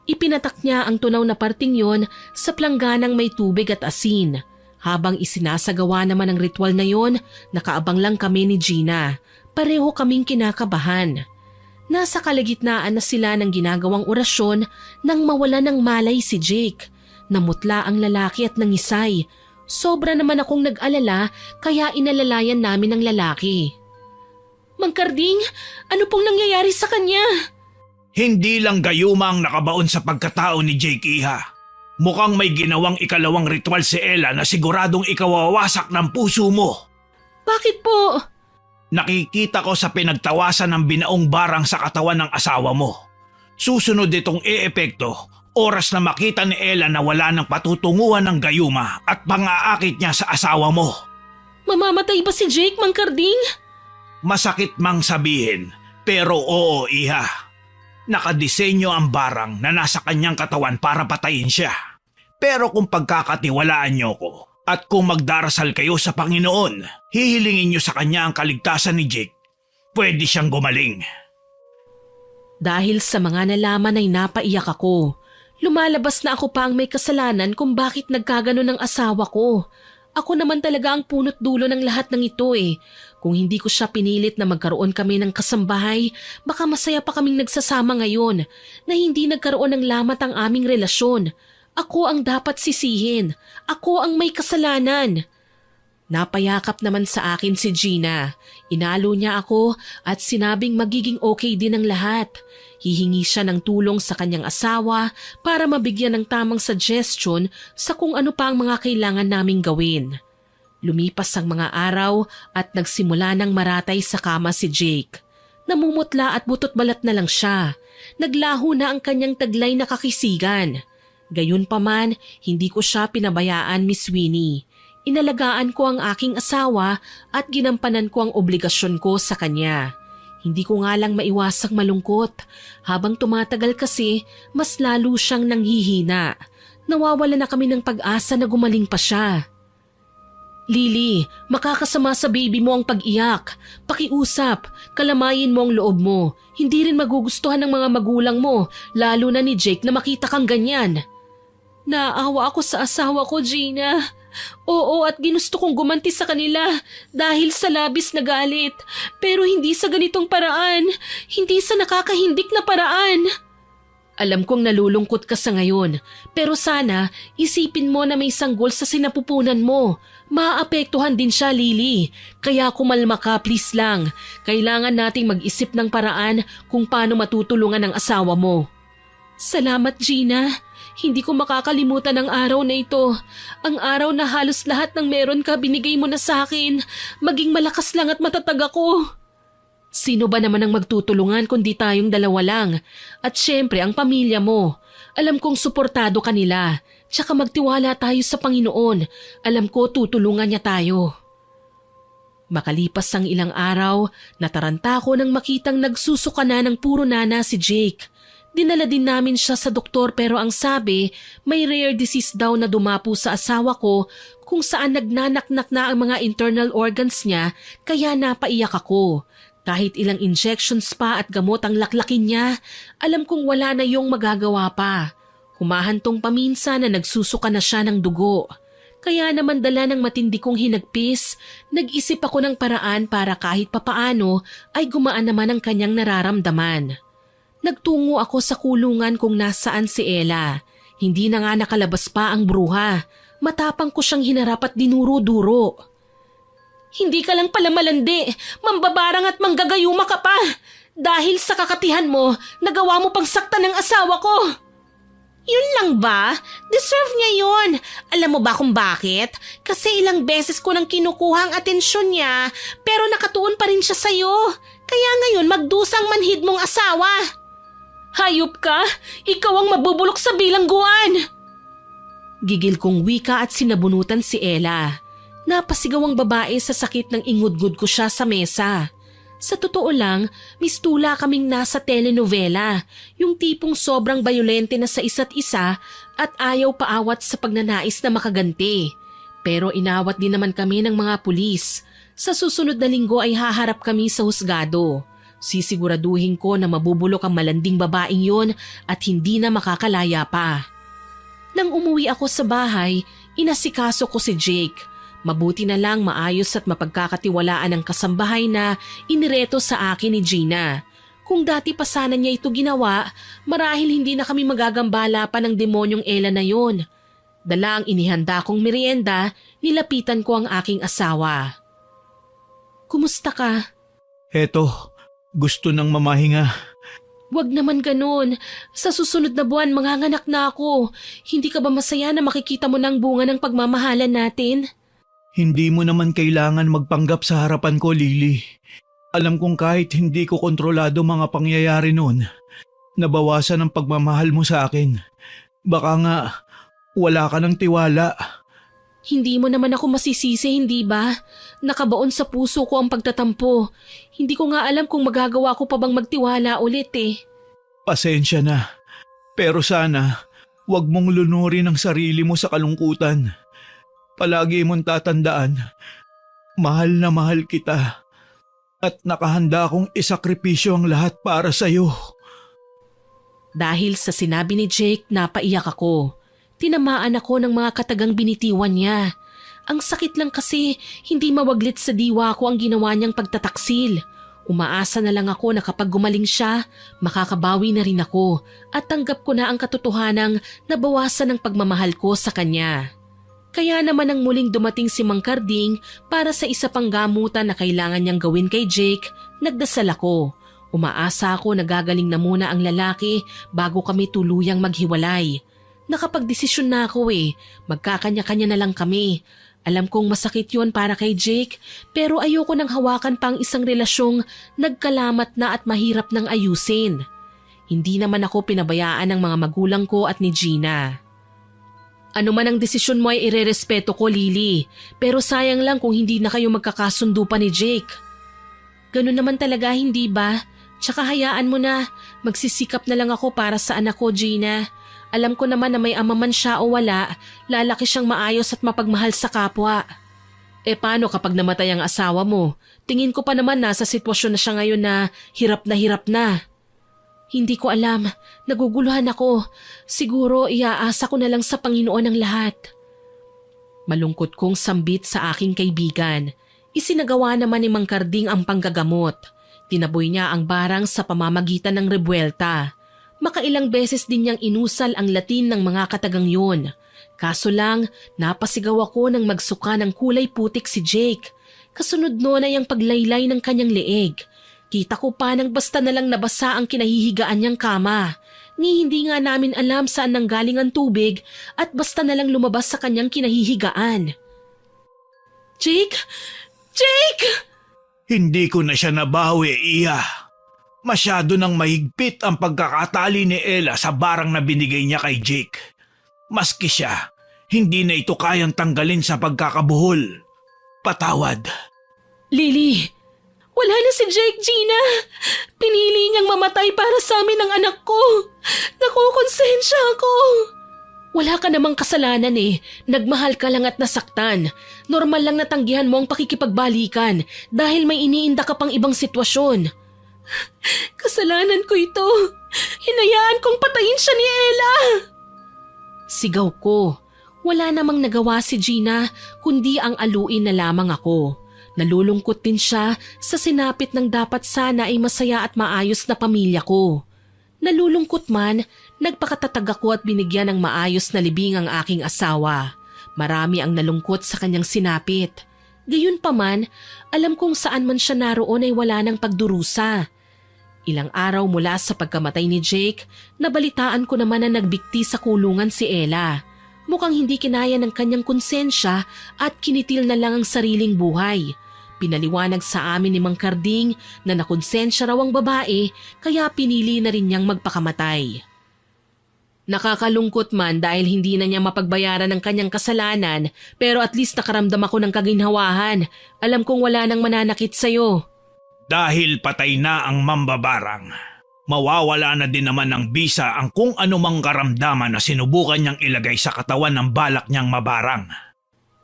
Ipinatak niya ang tunaw na parting yon sa plangganang may tubig at asin. Habang isinasagawa naman ang ritual na yon, nakaabang lang kami ni Gina. Pareho kaming kinakabahan. Nasa kalagitnaan na sila ng ginagawang orasyon nang mawala ng malay si Jake. Namutla ang lalaki at nangisay. Sobra naman akong nag-alala kaya inalalayan namin ang lalaki. Mang Karding, ano pong nangyayari sa kanya? Hindi lang gayuma ang nakabaon sa pagkatao ni Jake, Iha. Mukhang may ginawang ikalawang ritual si Ella na siguradong ikawawasak ng puso mo. Bakit po? Nakikita ko sa pinagtawasan ng binaong barang sa katawan ng asawa mo. Susunod itong e-epekto, oras na makita ni Ella na wala ng patutunguhan ng gayuma at pang-aakit niya sa asawa mo. Mamamatay ba si Jake, Mang Karding? Masakit mang sabihin, pero oo, Iha. Nakadisenyo ang barang na nasa kanyang katawan para patayin siya. Pero kung pagkakatiwalaan niyo ko at kung magdarasal kayo sa Panginoon, hihilingin niyo sa kanya ang kaligtasan ni Jake, pwede siyang gumaling. Dahil sa mga nalaman ay napaiyak ako. Lumalabas na ako pa ang may kasalanan kung bakit nagkagano ng asawa ko. Ako naman talaga ang punot dulo ng lahat ng ito eh. Kung hindi ko siya pinilit na magkaroon kami ng kasambahay, baka masaya pa kaming nagsasama ngayon na hindi nagkaroon ng lamat ang aming relasyon. Ako ang dapat sisihin. Ako ang may kasalanan. Napayakap naman sa akin si Gina. Inalo niya ako at sinabing magiging okay din ang lahat. Hihingi siya ng tulong sa kanyang asawa para mabigyan ng tamang suggestion sa kung ano pa ang mga kailangan naming gawin. Lumipas ang mga araw at nagsimula ng maratay sa kama si Jake. Namumutla at butot balat na lang siya. Naglaho na ang kanyang taglay na kakisigan. Gayunpaman, hindi ko siya pinabayaan, Miss Winnie. Inalagaan ko ang aking asawa at ginampanan ko ang obligasyon ko sa kanya. Hindi ko nga lang maiwasang malungkot. Habang tumatagal kasi, mas lalo siyang nanghihina. Nawawala na kami ng pag-asa na gumaling pa siya. Lily, makakasama sa baby mo ang pag-iyak. Pakiusap, kalamayin mo ang loob mo. Hindi rin magugustuhan ng mga magulang mo, lalo na ni Jake na makita kang ganyan. Naawa ako sa asawa ko, Gina. Oo, at ginusto kong gumanti sa kanila dahil sa labis na galit. Pero hindi sa ganitong paraan. Hindi sa nakakahindik na paraan. Alam kong nalulungkot ka sa ngayon, pero sana isipin mo na may sanggol sa sinapupunan mo. Maapektuhan din siya, Lily. Kaya kumalma ka, please lang. Kailangan nating mag-isip ng paraan kung paano matutulungan ang asawa mo. Salamat, Gina. Hindi ko makakalimutan ang araw na ito. Ang araw na halos lahat ng meron ka binigay mo na sa akin. Maging malakas lang at matatag ako. Sino ba naman ang magtutulungan kundi tayong dalawa lang? At syempre ang pamilya mo. Alam kong suportado ka nila. Tsaka magtiwala tayo sa Panginoon. Alam ko tutulungan niya tayo. Makalipas ang ilang araw, nataranta ko nang makitang nagsusuka na ng puro nana si Jake. Dinala din namin siya sa doktor pero ang sabi, may rare disease daw na dumapo sa asawa ko kung saan nagnanaknak na ang mga internal organs niya kaya napaiyak ako. Kahit ilang injections pa at gamot ang laklakin niya, alam kong wala na yung magagawa pa. Humahantong paminsan na nagsusuka na siya ng dugo. Kaya naman dala ng matindi kong hinagpis, nag-isip ako ng paraan para kahit papaano ay gumaan naman ang kanyang nararamdaman. Nagtungo ako sa kulungan kung nasaan si Ella. Hindi na nga nakalabas pa ang bruha. Matapang ko siyang hinarap at dinuro-duro. Hindi ka lang pala malandi, mambabarang at manggagayuma ka pa. Dahil sa kakatihan mo, nagawa mo pang saktan ng asawa ko. Yun lang ba? Deserve niya yun. Alam mo ba kung bakit? Kasi ilang beses ko nang kinukuha ang atensyon niya, pero nakatuon pa rin siya sa'yo. Kaya ngayon magdusang manhid mong asawa. Hayop ka! Ikaw ang mabubulok sa bilangguan! Gigil kong wika at sinabunutan si Ella. Napasigaw ang babae sa sakit ng ingudgud ko siya sa mesa. Sa totoo lang, mistula kaming nasa telenovela, yung tipong sobrang bayolente na sa isa't isa at ayaw paawat sa pagnanais na makaganti. Pero inawat din naman kami ng mga pulis. Sa susunod na linggo ay haharap kami sa husgado. Sisiguraduhin ko na mabubulok ang malanding babaeng yon at hindi na makakalaya pa. Nang umuwi ako sa bahay, inasikaso ko si Jake. Mabuti na lang maayos at mapagkakatiwalaan ang kasambahay na inireto sa akin ni Gina. Kung dati pa sana niya ito ginawa, marahil hindi na kami magagambala pa ng demonyong Ella na yon. Dala ang inihanda kong merienda, nilapitan ko ang aking asawa. Kumusta ka? Eto, gusto nang mamahinga. Wag naman ganun. Sa susunod na buwan, manganganak na ako. Hindi ka ba masaya na makikita mo ng bunga ng pagmamahalan natin? Hindi mo naman kailangan magpanggap sa harapan ko, Lily. Alam kong kahit hindi ko kontrolado mga pangyayari noon, nabawasan ang pagmamahal mo sa akin. Baka nga, wala ka ng tiwala. Hindi mo naman ako masisisi, hindi ba? Nakabaon sa puso ko ang pagtatampo. Hindi ko nga alam kung magagawa ko pa bang magtiwala ulit eh. Pasensya na. Pero sana, wag mong lunurin ang sarili mo sa kalungkutan. Palagi mong tatandaan, mahal na mahal kita at nakahanda akong isakripisyo ang lahat para sa'yo. Dahil sa sinabi ni Jake, napaiyak ako. Tinamaan ako ng mga katagang binitiwan niya. Ang sakit lang kasi hindi mawaglit sa diwa ko ang ginawa niyang pagtataksil. Umaasa na lang ako na kapag gumaling siya, makakabawi na rin ako at tanggap ko na ang katotohanang nabawasan ng pagmamahal ko sa kanya. Kaya naman nang muling dumating si Mang Karding para sa isa pang gamutan na kailangan niyang gawin kay Jake, nagdasal ako. Umaasa ako na gagaling na muna ang lalaki bago kami tuluyang maghiwalay. Nakapagdesisyon na ako magkakanya-kanya na lang kami. Alam kong masakit yon para kay Jake pero ayoko nang hawakan pang isang relasyong nagkalamat na at mahirap nang ayusin. Hindi naman ako pinabayaan ng mga magulang ko at ni Gina. Ano man ang desisyon mo ay irerespeto ko, Lily. Pero sayang lang kung hindi na kayo magkakasundo pa ni Jake. Ganun naman talaga, hindi ba? Tsaka hayaan mo na. Magsisikap na lang ako para sa anak ko, Gina. Alam ko naman na may ama man siya o wala, lalaki siyang maayos at mapagmahal sa kapwa. Paano kapag namatay ang asawa mo? Tingin ko pa naman nasa sitwasyon na siya ngayon na hirap na hirap na. Hindi ko alam. Naguguluhan ako. Siguro iaasa ko na lang sa Panginoon ang lahat. Malungkot kong sambit sa aking kaibigan. Isinagawa naman ni Mang Karding ang panggagamot. Tinaboy niya ang barang sa pamamagitan ng rebuelta. Makailang beses din niyang inusal ang latin ng mga katagang yun. Kaso lang, napasigaw ako nang magsuka ng kulay putik si Jake. Kasunod noon ay ang paglaylay ng kanyang leeg. Kita ko pa nang basta na lang nabasa ang kinahihigaan niyang kama. Ni hindi nga namin alam saan nanggaling ang tubig at basta na lang lumabas sa kanyang kinahihigaan. Jake! Jake! Hindi ko na siya nabawi, Iya. Masyado nang mahigpit ang pagkakatali ni Ella sa barang na binigay niya kay Jake. Maski siya, hindi na ito kayang tanggalin sa pagkakabuhol. Patawad. Lily, wala na si Jake, Gina. Pinili niyang mamatay para sa amin ang anak ko. Nakukonsensya ako. Wala ka namang kasalanan eh. Nagmahal ka lang at nasaktan. Normal lang natanggihan mo ang pakikipagbalikan dahil may iniinda ka pang ibang sitwasyon. Kasalanan ko ito. Hinayaan kong patayin siya ni Ella. Sigaw ko. Wala namang nagawa si Gina kundi ang aluin na lamang ako. Nalulungkot din siya sa sinapit ng dapat sana ay masaya at maayos na pamilya ko. Nalulungkot man, nagpakatatag ako at binigyan ng maayos na libing ang aking asawa. Marami ang nalungkot sa kanyang sinapit. Gayunpaman, alam kong saan man siya naroon ay wala ng pagdurusa. Ilang araw mula sa pagkamatay ni Jake, nabalitaan ko naman na nagbikti sa kulungan si Ella. Mukhang hindi kinaya ng kanyang konsensya at kinitil na lang ang sariling buhay. Pinaliwanag sa amin ni Mang Karding na nakonsensya raw ang babae kaya pinili na rin niyang magpakamatay. Nakakalungkot man dahil hindi na niya mapagbayaran ng kanyang kasalanan pero at least nakaramdam ako ng kaginhawahan. Alam kong wala nang mananakit sa'yo. Dahil patay na ang mambabarang, mawawala na din naman ng bisa ang kung anumang karamdaman na sinubukan niyang ilagay sa katawan ng balak niyang mabarang.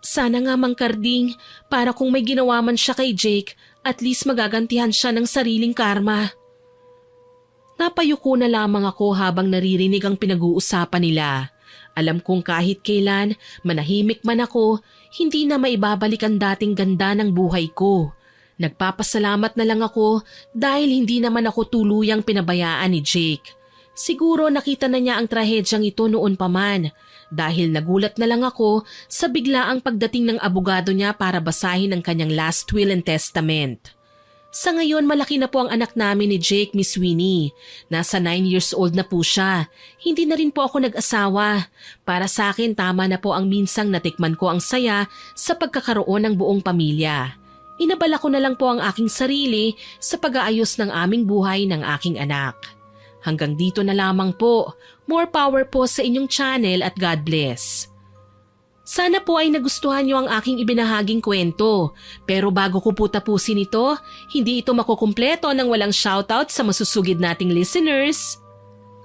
Sana nga Mang Karding, para kung may ginawa man siya kay Jake, at least magagantihan siya ng sariling karma. Napayuko na lamang ako habang naririnig ang pinag-uusapan nila. Alam kong kahit kailan, manahimik man ako, hindi na maibabalik ang dating ganda ng buhay ko. Nagpapasalamat na lang ako dahil hindi naman ako tuluyang pinabayaan ni Jake. Siguro nakita na niya ang trahedyang ito noon pa man dahil nagulat na lang ako sa biglaang pagdating ng abogado niya para basahin ang kanyang last will and testament. Sa ngayon malaki na po ang anak namin ni Jake, Miss Winnie. Nasa 9 years old na po siya. Hindi na rin po ako nag-asawa. Para sa akin tama na po ang minsang natikman ko ang saya sa pagkakaroon ng buong pamilya. Inabala ko na lang po ang aking sarili sa pag-aayos ng aming buhay ng aking anak. Hanggang dito na lamang po. More power po sa inyong channel at God bless. Sana po ay nagustuhan niyo ang aking ibinahaging kwento. Pero bago ko po tapusin ito, hindi ito makukumpleto nang walang shoutout sa masusugid nating listeners.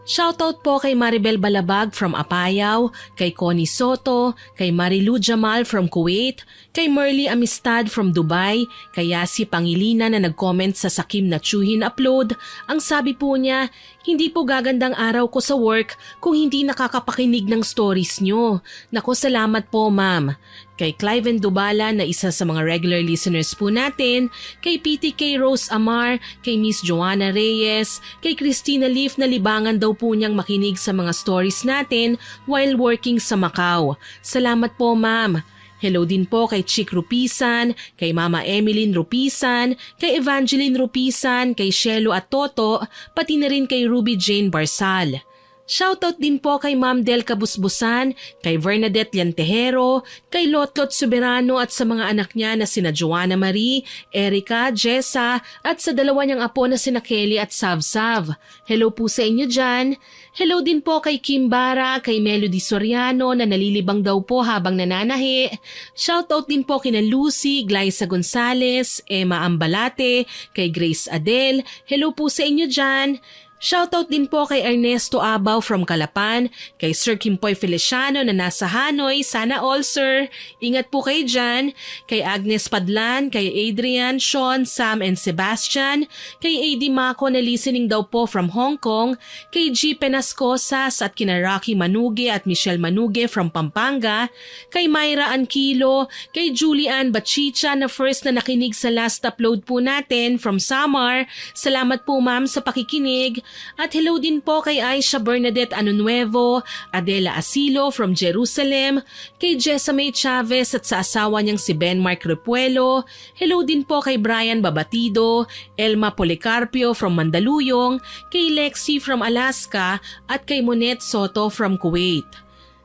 Shoutout po kay Maribel Balabag from Apayao, kay Connie Soto, kay Marilu Jamal from Kuwait, kay Merly Amistad from Dubai, kay Yasi Pangilina na nag-comment sa Sakim na Chuhin upload. Ang sabi po niya, hindi po gagandang araw ko sa work kung hindi nakakapakinig ng stories nyo. Nako, salamat po ma'am. Kay Cliven Dubala na isa sa mga regular listeners po natin, kay PTK Rose Amar, kay Miss Joanna Reyes, kay Christina Leaf na libangan daw po niyang makinig sa mga stories natin while working sa Macau. Salamat po ma'am. Hello din po kay Chick Rupisan, kay Mama Emeline Rupisan, kay Evangeline Rupisan, kay Shelo at Toto, pati na rin kay Ruby Jane Barsal. Shoutout din po kay Ma'am Del Kabusbusan, kay Bernadette Liantejero, kay Lotlot Soberano at sa mga anak niya na sina Joanna Marie, Erica, Jessa at sa dalawa niyang apo na sina Kelly at Savsav. Hello po sa inyo dyan. Hello din po kay Kim Bara, kay Melody Soriano na nalilibang daw po habang nananahi. Shoutout din po kina Lucy, Glyza Gonzalez, Emma Ambalate, kay Grace Adel. Hello po sa inyo dyan. Shoutout din po kay Ernesto Abaw from Calapan, kay Sir Kimpoy Feliciano na nasa Hanoi, sana all sir. Ingat po kayo dyan. Kay Agnes Padlan, kay Adrian, Sean, Sam and Sebastian, kay AD Mako na listening daw po from Hong Kong, kay G. Penascosas at kina Rocky Manuge at Michelle Manuge from Pampanga, kay Myra Anquilo, kay Julian Bachicha na first na nakinig sa last upload po natin from Samar. Salamat po ma'am sa pakikinig. At hello din po kay Aisha Bernadette Anunuevo, Adela Asilo from Jerusalem, kay Jessamy Chavez at sa asawa niyang si Ben Mark Repuelo. Hello din po kay Brian Babatido, Elma Policarpio from Mandaluyong, kay Lexi from Alaska at kay Monet Soto from Kuwait.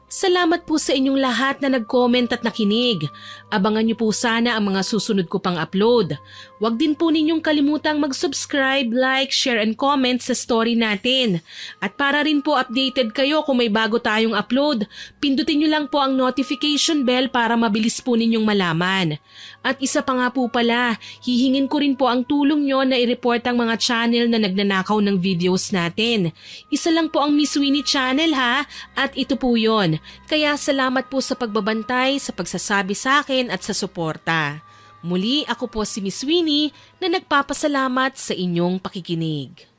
Salamat po sa inyong lahat na nag-comment at nakinig. Abangan niyo po sana ang mga susunod ko pang upload. Huwag din po ninyong kalimutang mag-subscribe, like, share and comment sa story natin. At para rin po updated kayo kung may bago tayong upload, pindutin niyo lang po ang notification bell para mabilis po ninyong malaman. At isa pa nga po pala, hihingin ko rin po ang tulong nyo na i-report ang mga channel na nagnanakaw ng videos natin. Isa lang po ang Miss Winnie channel ha, at ito po yon. Kaya salamat po sa pagbabantay, sa pagsasabi sa akin at sa suporta. Muli ako po si Miss Winnie na nagpapasalamat sa inyong pakikinig.